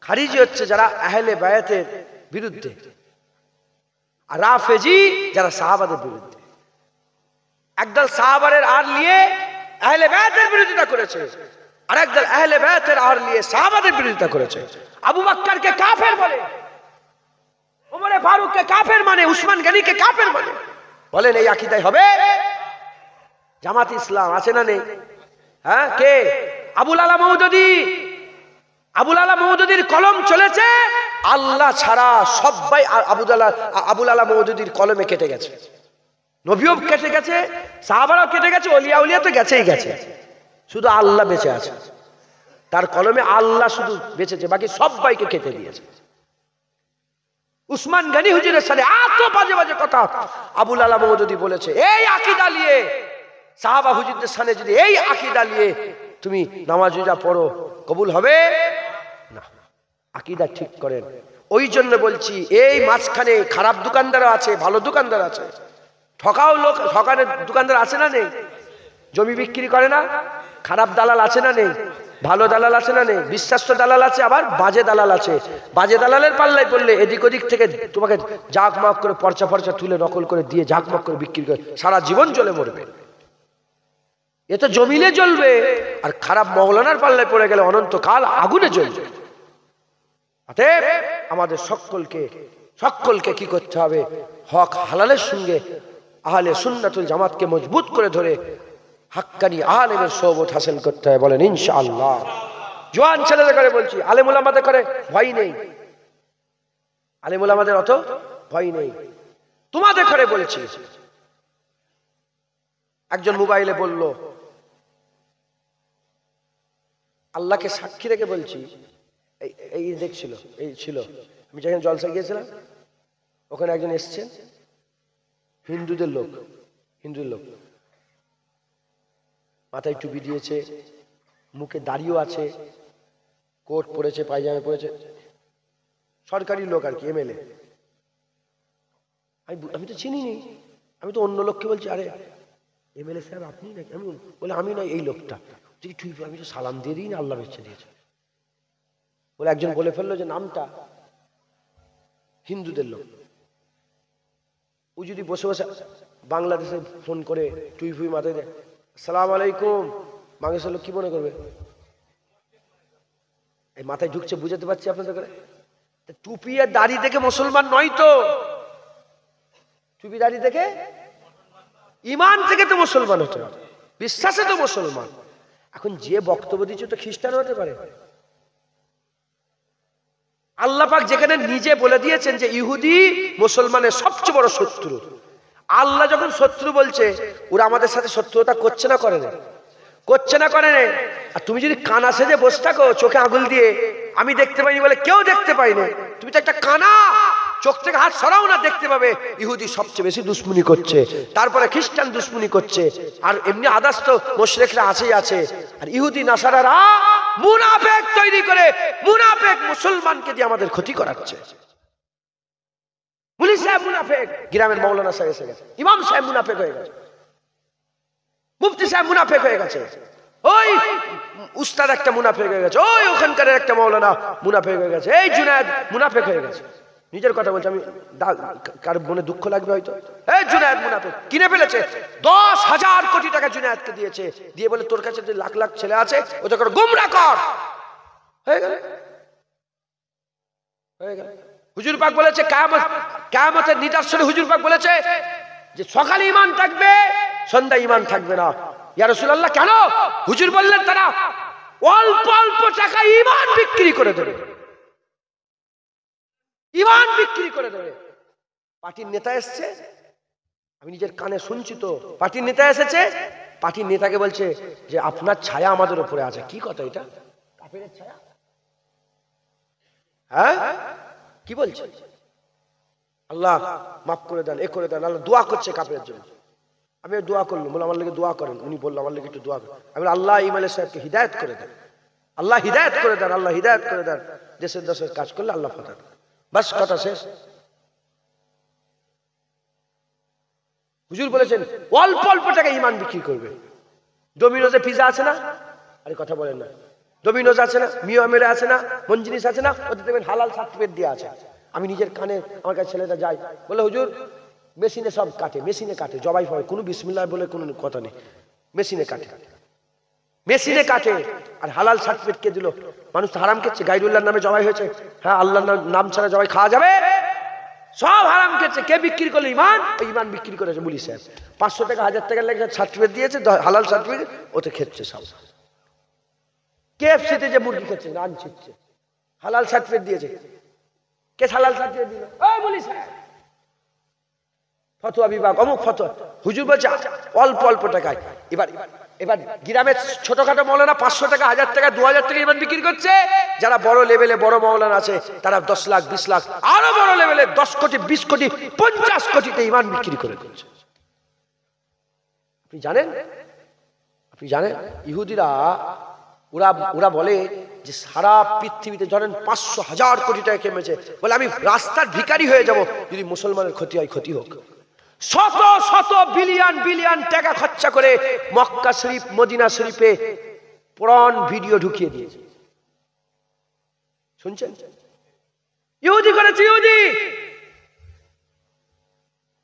খারিজি হচ্ছে যারা আহলে বায়াতের বিরুদ্ধে, আর রাফেজি যারা সাহাবাদের বিরুদ্ধে। একদল সাহাবাদের আর নিয়ে আহলে বায়াতের বিরোধিতা করেছে, আর একদল আহলে বায়াতের আর নিয়ে সাহাবাদের বিরোধিতা করেছে। আবু বকরকে কাফের বলে, ওমরে ফারুককে কাফের মানে, উসমান গনিকে কাফের মানে। বলেন এই আকীদাই হবে? জামাত ইসলাম আছে না নেই? হ্যাঁ, কে? আবুল আলা মওদুদী। আবুল আলা মওদুদীর কলম চলেছে, আল্লাহ ছাড়া সবাই আবুল আলা মওদুদীর কলমে কেটে গেছে। নবীও কেটে গেছে, সাহাবারাও কেটে গেছে, ওলিয়া উলিয়া তো গেছেই গেছে, শুধু আল্লাহ বেঁচে আছে। তার কলমে আল্লাহ শুধু বেঁচেছে, বাকি সবাইকে কেটে দিয়েছে। উসমান গনি হুজুরের সাথে এত বাজে বাজে কথা আবুল আলা মওদুদী বলেছে। এই আকীদা নিয়ে সাহাবা হুজুরদের সামনে যদি এই আকীদা নিয়ে তুমি নামাজ রোজা পড়ো, কবুল হবে না। আকীদা ঠিক করেন। ওই জন্য বলছি, এই মাঝখানে খারাপ দোকানদার আছে, ভালো দোকানদার আছে। ঠকাও লোক, ঠকানের দোকানদার আছে না নেই? জমি বিক্রি করে না, খারাপ দালাল আছে না নেই? ভালো দালাল আছে না নেই? বিশ্বাস্ত দালাল আছে, আবার বাজে দালাল আছে। বাজে দালালের পাল্লায় পড়লে এদিক ওদিক থেকে তোমাকে জাকমাক করে পর্চা ফর্চা তুলে নকল করে দিয়ে জাকমাক করে বিক্রি করে সারা জীবন জ্বলে মরবে। এ তো জমিনে জ্বলবে, আর খারাপ মওলানার পাল্লায় পড়ে গেলে অনন্তকাল আগুনে জ্বলবে। অতএব আমাদের সকলকে সকলকে কি করতে হবে, হক হালালের সঙ্গে আহলে সুন্নাতুল জামাতকে মজবুত করে ধরে হাক্কানি আলেমের সোহবত হাসিল করতে হবে। বলেন ইনশাআল্লাহ। জওয়ান ছেলেদের করে বলছি, আলেম ওলামাদের করে ভয় নেই, আলেম ওলামাদের অত ভয় নেই, তোমাদের করে বলছি। একজন মোবাইলে বলল, আল্লাহকে সাক্ষী রেখে বলছি, এই দেখছিল, এই ছিল, আমি যখন জলসা গিয়েছিলাম ওখানে একজন এসছেন, হিন্দুদের লোক, হিন্দুদের লোক, মাথায় টুপি দিয়েছে, মুখে দাড়িও আছে, কোট পরেছে, পায়জামা পরেছে, সরকারি লোক আর কি, এমএলএ। আমি তো চিনি নি, আমি তো অন্য লোককে বলছি, আরে এমএলএ সাহেব আপনি নাকি? আমি বলে আমি না, এই লোকটা। আমি তো সালাম দিয়ে দিই না, আল্লাহ বেঁচে দিয়েছে। বলে একজন বলে ফেললো যে নামটা হিন্দুদের লোক। ও যদি বসে বসে বাংলাদেশে ফোন করে টুই ফুই মাথায় দেয়, আসসালামু আলাইকুম, বাংলাদেশের লোক কি মনে করবে? এই মাথায় ঢুকছে, বুঝাতে পারছি আপনাদের করে। টুপি আর দাড়ি দেখে মুসলমান নয় তো, টুপি দাড়ি দেখে ইমান থেকে তো মুসলমান হতে হবে, বিশ্বাসে তো মুসলমান। এখন যে বক্তব্য দিচ্ছে তো খ্রিস্টান হতে পারে। আল্লাহ পাক যেখানে নিজে বলে দিয়েছেন যে ইহুদি মুসলমানের সবচেয়ে বড় শত্রু, আল্লাহ যখন শত্রু বলছে, ওরা আমাদের সাথে শত্রুতা করছে না করে না? করছে না করে না? আর তুমি যদি কানা সেজে বসে থাকো চোখে আঙুল দিয়ে, আমি দেখতে পাইনি বলে কেউ দেখতে পাইনি, তুমি তো একটা কানা, চোখ থেকে হাত সরাও না, দেখতে পাবে ইহুদি সবচেয়ে বেশি দুশ্মনী করছে, তারপরে খ্রিস্টান দুশ্মনী করছে, আর এমনি আদার্স তো মুশরিকরা আছেই আছে। আর ইহুদি নাসারারা মুনাফিক তৈরি করে, মুনাফিক মুসলমানকে দিয়ে আমাদের ক্ষতি করাচ্ছে। মুলি সাহেব মুনাফিক, গ্রামের মাওলানা সাহেব এসে গেছে, ইমাম সাহেব মুনাফিক হয়ে গেছে, মুফতি সাহেব মুনাফিক হয়ে গেছে, ওই উস্তাদ একটা মুনাফিক হয়ে গেছে, ওই ওখানকার একটা মাওলানা মুনাফিক হয়ে গেছে, এই জুনায়েদ মুনাফিক হয়ে গেছে। নিজের কথা বলছি, আমি কার মনে দুঃখ লাগবে হয়তো। এই জুনায়েদ মুনাফিক, কিনে ফেলেছে, 10,000 কোটি টাকা জুনায়েদকে দিয়েছে, দিয়ে বলে তোর কাছে যে লাখ লাখ ছেলে আছে ওদের করে গোমরাহ কর। হয়ে গেল, হয়ে গেল। হুজুর পাক বলেছে কিয়ামতের নিদর্শনে, হুজুর পাক বলেছে যে সকালে ঈমান থাকবে, সন্ধ্যায় ঈমান থাকবে না। ইয়া রাসূলুল্লাহ কেন? হুজুর বললেন তারা অল্প অল্প টাকা ঈমান বিক্রি করে দেবে, ঈমান বিক্রি করে দেবে। পার্টির নেতা এসছে, আমি নিজের কানে শুনছি তো, পার্টির নেতা এসেছে, পার্টির নেতাকে বলছে যে আপনার ছায়া আমাদের উপরে আছে। কি কথা এটা? কাফেরের ছায়া? হ্যাঁ, কি বলছে? আল্লাহ মাফ করে দেন, এ করে দেন, আল্লাহ দোয়া করছে কাফেরের জন্য। আমি দোয়া করলাম, বলে আমার লেগে দোয়া করেন। উনি বললো আমার লেগে একটু দোয়া করেন। আমি বলি আল্লাহ ইমাম সাহেবকে হিদায়ত করে দেন, আল্লাহ হিদায়ত করে দেন, আল্লাহ হিদায়ত করে দেন, দেশের দেশের কাজ করলে আল্লাহ ফাতান। বাস, কথা শেষ। হুজুর বলেছেন অল্প অল্প টাকা ঈমান বিক্রি করবে। ডোমিনোজে পিজা আছে না? আরে কথা বলেন না। ডোমিনোজ আছে না, মিয়ামের আছে না, মঞ্জিনিস আছে না, ওদের দেখবেন হালাল সার্টিফিকেট দিয়ে আছে। আমি নিজের কানে, আমার কাছে ছেলেটা যায়, বলে হুজুর মেশিনে সব কাটে, মেশিনে কাটে, জবাই হয়, কোনো বিসমিল্লাহ বলে কোনো কথা নেই, মেশিনে কাটে, মেশিনে কাটে। আর হালাল সার্টিফিকেট কে দিল? মানুষ তো হারাম খেচ্ছে, গাইরুল্লাহর নামে জবাই হয়েছে। হ্যাঁ, আল্লাহর নাম ছাড়া জবাই খাওয়া যাবে? সব হারাম খেচ্ছে। কে বিক্রি করলো? ঈমান। ঈমান বিক্রি করেছে মুলি সাহেব। 500 টাকা 1000 টাকার লেগে সার্টিফিকেট দিয়েছে, হালাল সার্টিফিকেট, ওতে খেচ্ছে সব। কেএফসিতে যে মুরগি খাচ্ছে, নান ছিটছে, হালাল সার্টিফিকেট দিয়েছে। কে হালাল সার্টিফিকেট দিল? ওই মুলি সাহেব। ফতোয়া বিভাগ, অমুক ফতোয়া। হুজুর বলছে অল্প অল্প টাকায়। এবার গ্রামের ছোটখাটো মাওলানা 500 টাকা, 1000 টাকা, 2000 টাকা ঈমান বিক্রি করছে। যারা বড় লেভেলে বড় মাওলানা আছে তারা 10 লাখ, 20 লাখ, আরো বড় লেভেলে 10 কোটি, 20 কোটি, 50 কোটিতে ঈমান বিক্রি করে দিচ্ছে। আপনি জানেন? আপনি জানেন ইহুদিরা ওরা বলে যে সারা পৃথিবীতে ধরেন 500,000 কোটি টাকা কেমেছে, বলে আমি রাস্তার ভিখারি হয়ে যাব যদি মুসলমানের ক্ষতি হয়, ক্ষতি হোক। শত শত বিলিয়ন বিলিয়ন টাকা খরচা করে মক্কা শরীফ, মদিনা শরীফে পুরান ভিডিও ঢুকিয়ে দিয়েছে। শুনছেন? ইহুদি করেছে, ইহুদি।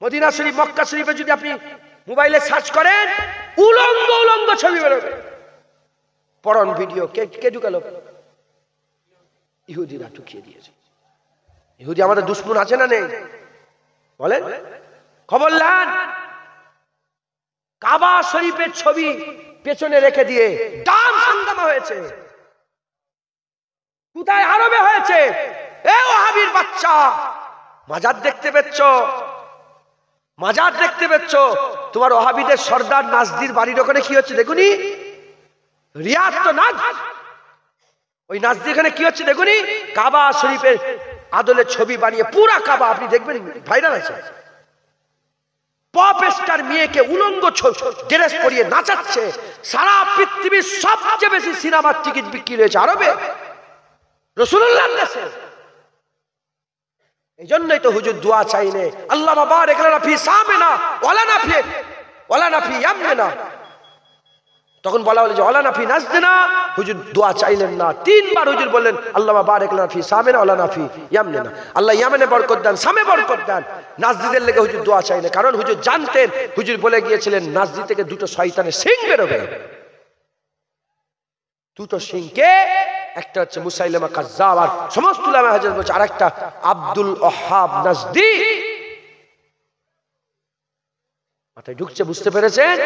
মদিনা শরীফ, মক্কা শরীফে যদি আপনি মোবাইলে সার্চ করেন, উলঙ্গ উলঙ্গ ছবি বেরোবে, পুরান ভিডিও। কে ঢুকালো? ইহুদিরা ঢুকিয়ে দিয়েছে। ইহুদি আমাদের দুশ্মন আছে না নেই বলেন? খবর নেন, কাবা শরীফের ছবি পেছনে রেখে দিয়ে ডান্স হাঙ্গামা হয়েছে। কোথায়? আরবে হয়েছে। এ ওয়াহাবির বাচ্চা, মাজার দেখতে পেচ্ছ? মাজার দেখতে পেচ্ছ? তোমার ওয়াহাবিদের সর্দার নাজদির বাড়ির ওখানে কি হচ্ছে দেখুনি? রিয়াদ তো নাজ, ওই নাজদির ওখানে কি হচ্ছে দেখুনি? কাবা শরীফের আদলের ছবি বানিয়ে পুরা কাবা আপনি দেখবেন ভাইরাল আছে। পপ স্টার মেয়েকে উলঙ্গ ড্রেস পরিয়ে নাচাচ্ছে। সারা পৃথিবীর সবচেয়ে বেশি সিনেমার টিকিট বিক্রি হয়েছে আরবে, রাসূলুল্লাহর দেশে। এই জন্যই তো হুজুর দোয়া চাইলে আল্লাহ বাবারিক লানা ফি সামিনা ওয়ালা নাফি ইয়ামনা। তখন বলা হলো যে ওয়ালা নাফি নাজদিনা, হুজুর দোয়া চাইলেন না। 3 বার হুজুর বললেন আল্লাহ বাবারিক লানা ফি সামিনা ওয়ালা নাফি ইয়ামনা। আল্লাহ ইয়ামেনে বরকত দেন, সামে বরকত দেন। নাজদিদের লেগে হুজুর দোয়া চাইলেন, কারণ হুজুর জানতেন, হুজুর বলে গিয়েছিলেন নাজদি থেকে 2টো শয়তানের সিং বেরোবে। 2টো সিংকে, একটা হচ্ছে মুসাইলামা কাজ্জাব, আর সমস্ত উলামা হাদিস বলছে আরেকটা আব্দুল ওয়াহাব নাজদি। মাথায় ঢুকছে? বুঝতে পেরেছেন?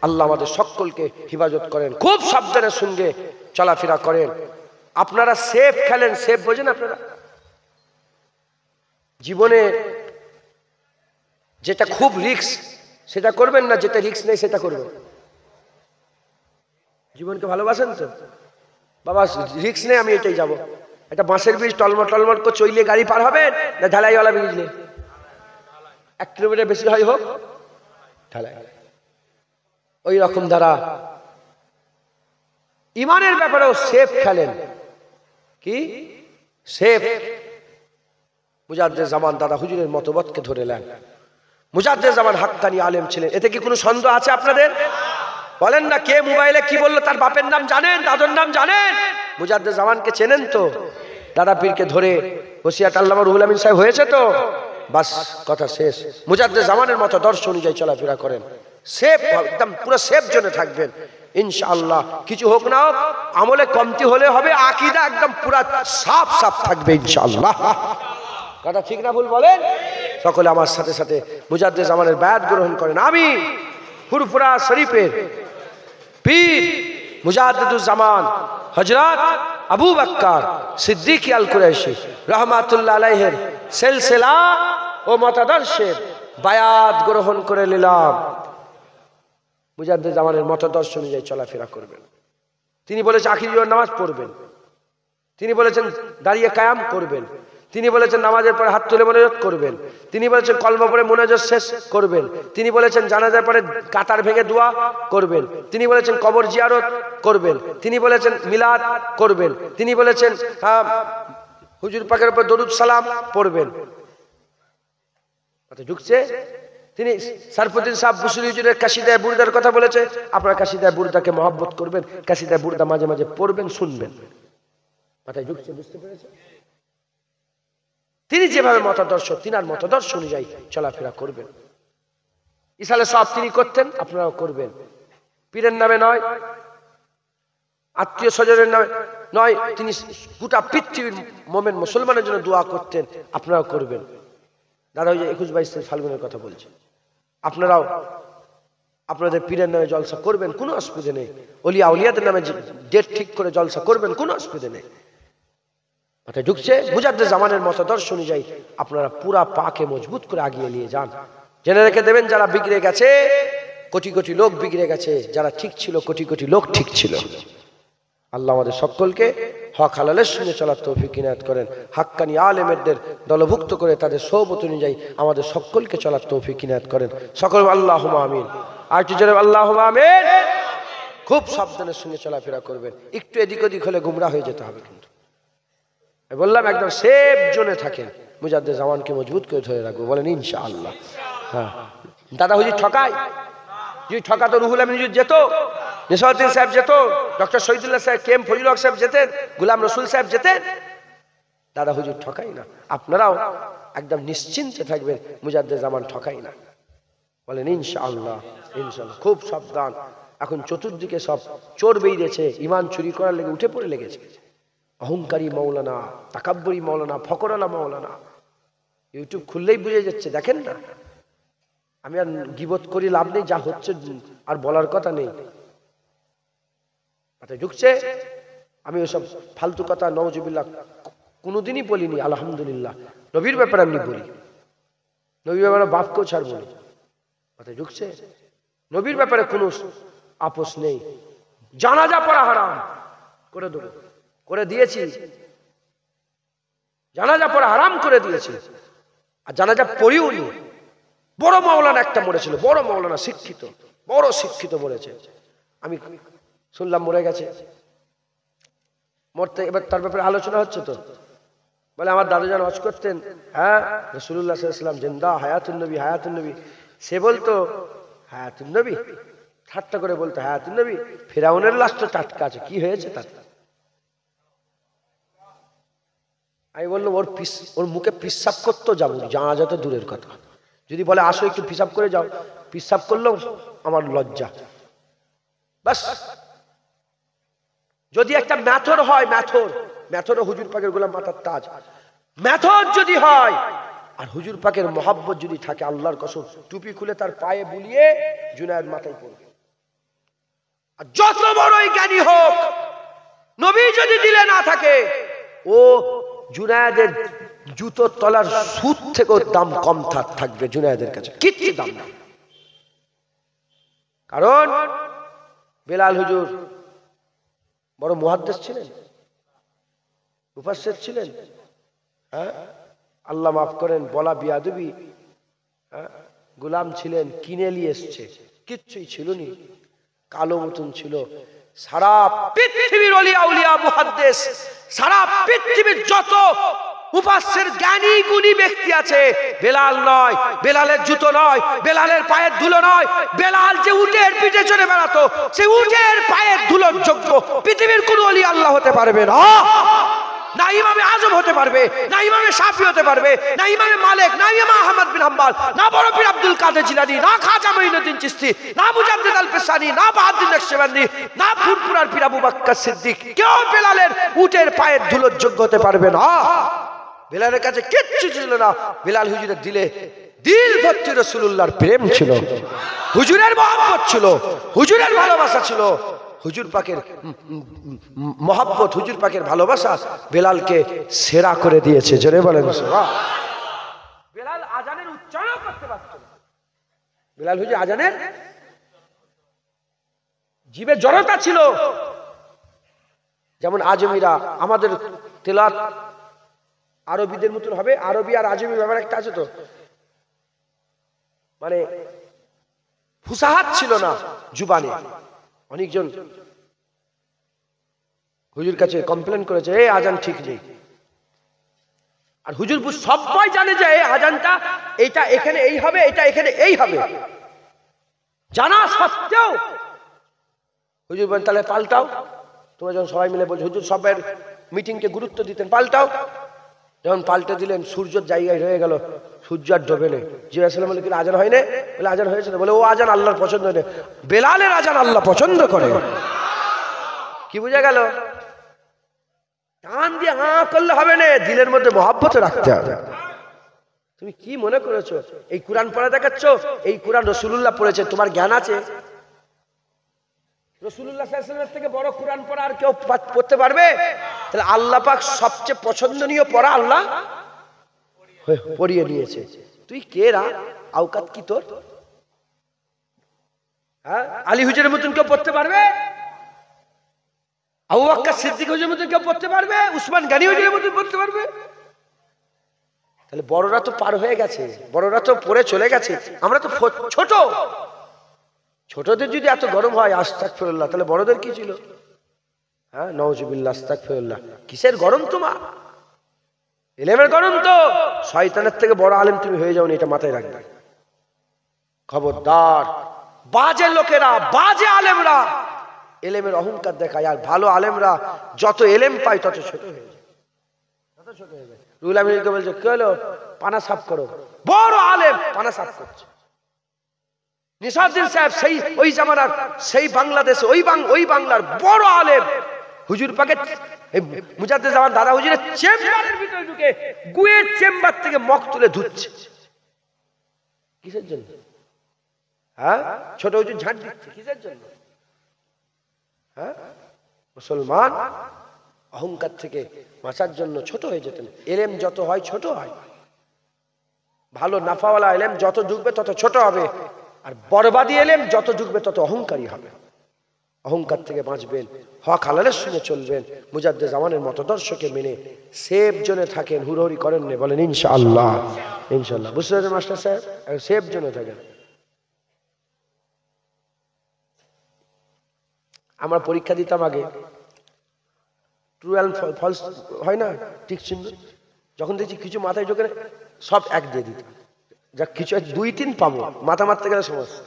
আল্লাহ আমাদের সকলকে হিফাজত করেন। খুব সাবধানের সঙ্গে চলাফেরা করেন। আপনারা সেফ খেলেন, সেফ বোঝেন আপনারা? জীবনে যেটা খুব রিস্ক সেটা করবেন না, যেটা রিস্ক নেই সেটা করবেন। জীবনকে ভালোবাসেন তো? বাবা রিস্ক নেই, আমি এটাই যাবো। একটা বাঁশের ব্রিজ টলমট টলমট করে চইলে গাড়ি পার হবেন, না ঢালাইওয়ালা ব্রিজ নেই? 1 কিলোমিটার বেশি হয় হোক ঢালাই। ওই রকম দ্বারা ইমানের ব্যাপারেও সেফ খেলেন। কি সেফ? মুজাদ্দেদ জামান দাদা হুজুরের মতবাদকে ধরে নেন। মুজাদ্দেদ জামান হাক্কানি আলেম ছিলেন, এতে কি কোনো সন্দেহ আছে আপনাদের? বলেন না, কে মোবাইলে কি বললো তার বাপের নাম জানেন, দাদুর নাম জানেন? মুজাদ্দেদ জামানকে চেনেন তো? দাদা পীরকে ধরে ওসিয়াত আল্লামা রুহুল আমিন সাহেব হয়েছে তো, বাস কথা শেষ। মুজাদ্দেদ জামানের মতো দর্শ অনুযায়ী চলাফেরা করেন, সেফ, একদম পুরো সেফ জোনে থাকবেন ইনশাআল্লাহ। কিছু হোক না হোক, আমলে কমতি হলে হবে, আকীদা একদম পুরো সাফ সাফ থাকবে ইনশাআল্লাহ। কথা ঠিক না ভুল বলেন? সকলে আমার সাথে সাথে মুজাদ্দেদ জামানের বায়াত গ্রহণ করেন। আমি ফুরফুরা শরীফের পীর মুজাদ্দিদুজ জামান হযরত আবু বকর সিদ্দিক আল কুরাইশি রাহমাতুল্লাহ আলাইহির সিলসিলা ও মতাদর্শের বায়াত গ্রহণ করে নিলাম। মুজাদ্দিদ জামানের মতাদর্শ অনুযায়ী চলাফেরা করবেন। তিনি বলেছেন আখির নামাজ পড়বেন, তিনি বলেছেন দাঁড়িয়ে কায়াম করবেন, তিনি বলেছেন নামাজের পরে হাত তুলে মোনাজাত করবেন, তিনি বলেছেন কলমা পড়ে মোনাজাত শেষ করবেন, তিনি বলেছেন জানাজার পরে কাতার ভেঙে দোয়া করবেন, তিনি বলেছেন কবর জিয়ারত করবেন, তিনি বলেছেন মিলাদ করবেন, তিনি বলেছেন হুজুর পাকের উপর দরুদ সালাম পড়বেন। ঢুকছে? তিনি সারফুদ্দিন সাহেব বুসরি হুজুরের কাসিদায়ে বুরদার কথা বলেছে, আপনারা কাসিদায়ে বুরদাকে মহব্বত করবেন, কাসিদায়ে বুরদা মাঝে মাঝে পড়বেন, শুনবেন। মাথায় ঢুকছে? বুঝতে পেরেছেন? তিনি যেভাবে মতাদর্শ, তিনার মতাদর্শ অনুযায়ী চলাফেরা করবেন। ইসালে সব তিনি করতেন, আপনারাও করবেন। পীরের নামে নয়, আত্মীয় স্বজনের নামে নয়, তিনি গোটা পৃথিবীর মোমেন মুসলমানের জন্য দোয়া করতেন, আপনারাও করবেন। দাদা ওই যে 21-22 ফাল্গুনের কথা বলছেন, আপনারাও আপনাদের পীরের নামে জলসা করবেন, কোনো অসুবিধা নেই। ওলিয়া উলিয়াদের নামে ডেট ঠিক করে জলসা করবেন, কোনো অসুবিধা নেই। মাথায় ঢুকছে? মুজাদ্দেদ জামানের মতাদর্শ অনুযায়ী আপনারা পুরা পাকে মজবুত করে আগিয়ে নিয়ে যান। জেনে রেখে দেবেন, যারা বিগড়ে গেছে কোটি কোটি লোক বিগড়ে গেছে, যারা ঠিক ছিল কোটি কোটি লোক ঠিক ছিল। আল্লাহ আমাদের সকলকে হক হালালের সঙ্গে চলার তৌফিক ইনায়াত করেন। হাক্কানি আলেমদের দলভুক্ত করে তাদের সোহবত অনুযায়ী আমাদের সকলকে চলার তৌফিক ইনায়াত করেন। সকল আল্লাহুম্মা আমিন। আর একটু জোরে আল্লাহুম্মা আমিন। খুব সাবধানের সঙ্গে চলাফেরা করবেন, একটু এদিক ওদিক হলে গুমরা হয়ে যেতে হবে। কিন্তু বললাম একদম সেফ জোনে থাকেন, মুজাদ্দেদ জামানকে মজবুত করে ধরে রাখবো, বলেন ইনশাআল্লাহ। হ্যাঁ, দাদা হুজুর ঠকায়, যদি ঠকাতো রুহুল আমিন হুজুর যেত, নেসাউদ্দিন সাহেব যেত, ডক্টর শহীদুল্লাহ সাহেব, কেএম ফজলুল হক সাহেব যেতেন, গোলাম রসুল সাহেব যেতেন। দাদা হুজুর ঠকাই না, আপনারাও একদম নিশ্চিন্তে থাকবেন, মুজাদ্দেদ জামান ঠকাই না, বলেন ইনশাআল্লাহ। ইনশাআল্লাহ খুব সাবধান, এখন চতুর্দিকে সব চোর বেরিয়েছে, ইমান চুরি করার লেগে উঠে পড়ে লেগেছে। অহংকারী মৌলানা, তাকাব্বুরি মৌলানা, ফকরওয়ালা মৌলানা। ইউটিউব খুললেই বুঝে যাচ্ছে, দেখেন না। আমি আর গীবত করি লাভ নেই, যা হচ্ছে আর বলার কথা নেই। মাথায় ঢুকছে? আমি ওসব ফালতু কথা নওজুবিল্লাহ কোনোদিনই বলিনি। আলহামদুলিল্লাহ নবীর ব্যাপারে আমি বলি, নবীর ব্যাপারে বাপকেও ছাড়বো না। মাথায় ঢুকছে? নবীর ব্যাপারে কোনো আপোষ নেই। জানাজা পড়া হারাম করে দেবো, করে দিয়েছি। জানাজা পড়া হারাম করে দিয়েছি, আর জানাজা পড়িও নি। বড় মাওলানা একটা মরেছিল, বড় মাওলানা, শিক্ষিত, বড় শিক্ষিত মরেছে। আমি শুনলাম মরে গেছে, মরতে এবার তার ব্যাপারে আলোচনা হচ্ছে। তো বলে আমার দাদুজান ওয়াজ করতেন, হ্যাঁ রাসূলুল্লাহ সাল্লাল্লাহু আলাইহি ওয়াসাল্লাম জিন্দা, হায়াতুন নবী, হায়াতুন নবী। সে বলতো হায়াতুন নবী, ঠাট্টা করে বলতো হায়াতুন নবী। ফিরাউনের লাশ তো টাটকা আছে, কি হয়েছে তার? আমি বললাম ওর মুখে পিসাব করতো যাবো, জানা যেত দূরের কথা। যদি বলে আসো একটু পিসাব করে যাও, পিসাব করলেও আমার লজ্জা। বাস। যদি একটা ম্যাথর হয়, ম্যাথরও হুজুর পাকের গোলাম মাথার তাজ, ম্যাথর যদি হয় আর হুজুর পাকের মহাব্বত যদি থাকে, আল্লাহর কসম টুপি খুলে তার পায়ে বুলিয়ে জুনায়েদ মাথায় পড়বে। আর যত বড়ই জ্ঞানী হোক, নবী যদি দিলে না থাকে, ও জুনায়েদের জুতোর তলার সুদ থেকেও দাম কম থাকবে জুনায়েদের কাছে, কিচ্ছু দাম না। কারণ বেলাল হুজুর বড় মুহাদ্দিস ছিলেন, মুফাসসির ছিলেন। হ্যাঁ, আল্লাহ মাফ করেন, বলা বিয়াদবি। গোলাম ছিলেন, কিনে নিয়ে এসছে, কিচ্ছুই ছিল নি, কালো মতন ছিল। সারা পৃথিবীর ওলিয়া উলিয়া মুহাদ্দিস, সারা পৃথিবীর যত মুফাসসির জ্ঞানী গুণী ব্যক্তি আছে, বেলাল নয়, বেলালের জুতো নয়, বেলালের পায়ের ধুলো নয়। বেলাল যে উটের পিঠে চড়ে বেড়াতো, সেই উটের পায়ের ধুলোর যোগ্য পৃথিবীর কোন ওলি আল্লাহ হতে পারবে না। না ইমামে আজম হতে পারবে, না ইমামে শাফি হতে পারবে, না ইমামে মালিক, না ইমাম আহমদ বিন হাম্বল, না বড় পীর আব্দুল কাদের জিলানী, না খাজা মঈনুদ্দিন চিশতি, না মুজাদ্দিদ আল পেশানি, না বাহাউদ্দিন নকশবন্দি, না ফুরফুরার পীর আবু বকর সিদ্দিক। কেউ বেলালের উটের পায়ের ধুলোর যোগ্য হতে পারবে না। বেলালের কাছে কিচ্ছু ছিল না। বেলাল হুজুরের দিলে দিল ভর্তি রাসূলুল্লাহর প্রেম ছিল, হুজুরের মহব্বত ছিল, হুজুরের ভালোবাসা ছিল। হুজুর পাকের মহব্বত, হুজুর পাকের ভালোবাসা বেলালকে সেরা করে দিয়েছে। জোরে বলেন সুবহান। বেলাল আজানের উচ্চারণ করতে পারত না। বেলাল হুজুর আজানের জিভে জড়তা ছিল। যেমন আজমিরা আমাদের তেলাওয়াত আরবিদের মতন হবে। আরবি আর আজমি ব্যাপার একটা আছে তো, মানে ফুসাহাত ছিল না জুবানে। অনেকজন হুজুর কাছে কমপ্লেন করেছে, এই আজান ঠিক নেই। আর হুজুর সবাই জানে যে এই আজানটা এইটা এখানে এই হবে, এটা এখানে এই হবে, জানা সত্ত্বেও হুজুর বলেন তাহলে পাল্টাও। তোমরা যখন সবাই মিলে বলছো, হুজুর সবাই মিটিংকে গুরুত্ব দিতেন, পাল্টাও। যখন পাল্টে দিলেন, সূর্যের জায়গায় রয়ে গেল, সূর্য আর ডোবে নেই। জিজ্ঞাসা বলে কি আজান হয় না? বলে আজান হয়েছে। বলে ও আজান আল্লাহর পছন্দ নেই, বেলালের আজান আল্লাহ পছন্দ করে। কি বুঝা গেল? কান দিয়ে হাঁ করলে হবে না, দিলের মধ্যে মহব্বত রাখতে হবে। তুমি কি মনে করেছো এই কোরআন পড়া দেখাচ্ছ? এই কোরআন রাসূলুল্লাহ পড়েছে, তোমার জ্ঞান আছে? রাসূলুল্লাহ সাল্লাল্লাহু আলাইহি ওয়াসাল্লামের থেকে বড় কোরআন পড়া আর কেউ পড়তে পারবে? তাহলে আল্লাহ পাক সবচেয়ে পছন্দনীয় পড়া আল্লাহ পড়িয়ে নিয়েছে। তুই কে রা? আওকাত কি তোর? হ্যাঁ, আলী হুজুরের মতন কেউ পড়তে পারবে? আবু বকর সিদ্দিক হুজুরের মতন কেউ পড়তে পারবে? উসমান গনি হুজুরের মতন পড়তে পারবে? তাহলে বড়রা তো পার হয়ে গেছে, বড়রা তো পড়ে চলে গেছে, আমরা তো ছোট। ছোটদের যদি এত গরম হয়, আস্তাগফিরুল্লাহ, তাহলে বড়দের কি ছিল? হ্যাঁ, নাউজুবিল্লাহ, আস্তাগফিরুল্লাহ। কিসের গরম তোমার? ইলমের গরম তো। শয়তানের থেকে বড় আলেম তুমি হয়ে যাওনি, এটা মাথায় রাখবে। খবরদার, বাজে লোকেরা, বাজে আলেমরা এলেমের অহংকার দেখায়, আর ভালো আলেমরা যত এলেম পায় তত ছোট হয়ে যায়, তত ছোট হয়ে যায়। রুহুল আমিনকে বলছে, কি হলো? পানা সাফ করো। বড় আলেম পানা সাফ করছে। নিসারউদ্দিন সাহেব সেই ওই জামানার, সেই বাংলাদেশে ওই বাংলার বড় আলেম, হুজুর পাকের এই মুজাদ্দেদ জামান দাদা হুজুরের চেম্বারের ভিতরে ঢুকে গুয়ের চেম্বার থেকে মগ তুলে ধুচ্ছে। কিসের জন্য? হ্যাঁ, ছোট হুজুর ঝাঁট দিচ্ছে কিসের জন্য? হ্যাঁ, মুসলমান অহংকার থেকে বাঁচার জন্য ছোট হয়ে যেতেন। এলেম যত হয় ছোট হয়, ভালো নাফাওয়ালা এলেম যত ঢুকবে তত ছোট হবে, আর বরবাদি এলেম যত ঢুকবে তত অহংকারী হবে। অহংকার থেকে বাঁচবেন, হক হালালের সঙ্গে চলবেন, মুজাদ্দেদ জামানের মতদর্শকে মেনে সেফ জোনে থাকেন, হুড়োহুড়ি করেন না, বলেন ইনশাআল্লাহ। ইনশাআল্লাহ বুঝতে পারছেন মাস্টার সাহেব? সেফ জোনে থাকেন। আমরা পরীক্ষা দিতাম আগে, ট্রু অ্যান্ড ফলস হয় না, ঠিক চিহ্ন, যখন দেখছি কিছু মাথায় ঢোকে না সব এক দিয়ে দিতাম, যা কিছু 2-3 পাবো, মাথা মারতে গেলে সমস্যা।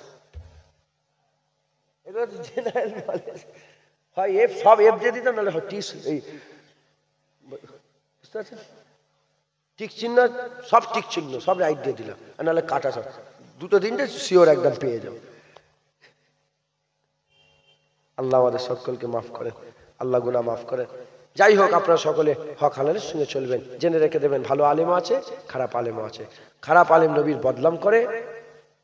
এগুলো জেনারেল নলেজ, হয় এফ, সব এফ দিয়ে দিতাম, নাহলে হয় টিস, এই বুঝতে পারছেন, ঠিক চিহ্ন সব ঠিক চিহ্ন সব রাইট দিয়ে দিলাম, আর নাহলে কাটা সব, 2-3টে শিওর একদম পেয়ে যাও। আল্লাহ আমাদের সকলকে মাফ করেন, আল্লাহ গুনাহ মাফ করেন। যাই হোক, আপনারা সকলে হক হালালের সঙ্গে চলবেন, জেনে রেখে দেবেন ভালো আলেমও আছে, খারাপ আলেমও আছে। খারাপ আলেম নবীর বদনাম করে,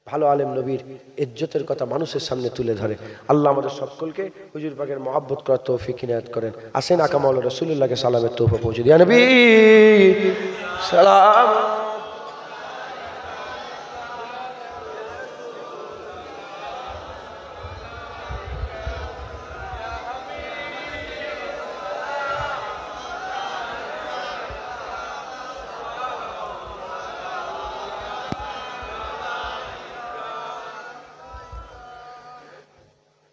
ভালো আলেম নবীর ইজ্জতের কথা মানুষের সামনে তুলে ধরে। আল্লাহ আমাদের সকলকে হুজুর পাকের মহব্বত করার তৌফিক ইনায়াত করেন। আসেন আকা মাওলানা রাসূলুল্লাহকে সালামের তোহফা পৌঁছে দিই। নবী সালাম।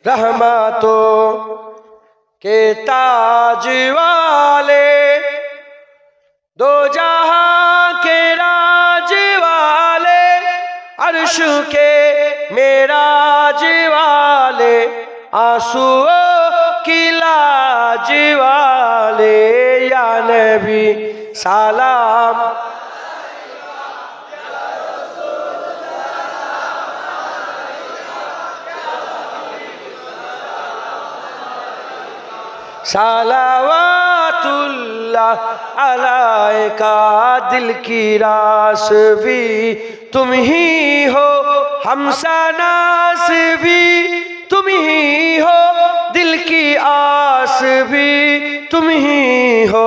रहमतों के ताज वाले, दो जहां के राज वाले, अर्श के मेराज वाले, आंसुओं की लाज वाले, या नबी सलाम। सलावतुल्लाह अलैका, दिल की रास भी तुम ही हो, हमसनास भी तुम ही हो, दिल की आस भी तुम ही हो,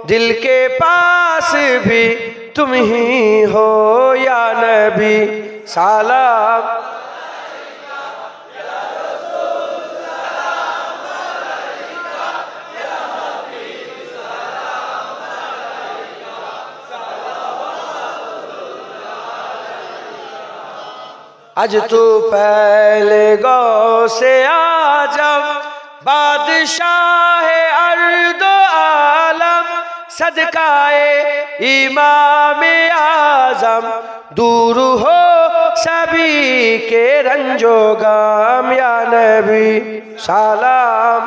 दिल के पास भी तुम ही हो, या नबी सलाम। आज तू पहले गौ से आजम, बादशाह अर्द आलम, सदकाए इमाम आजम, दूर हो सभी के रंजो गम, या नबी सलाम।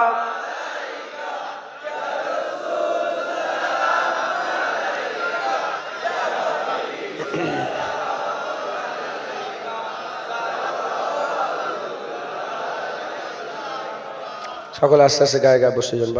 সকলে আস্তে আস্তে গায়ে গায়ে বসে যান।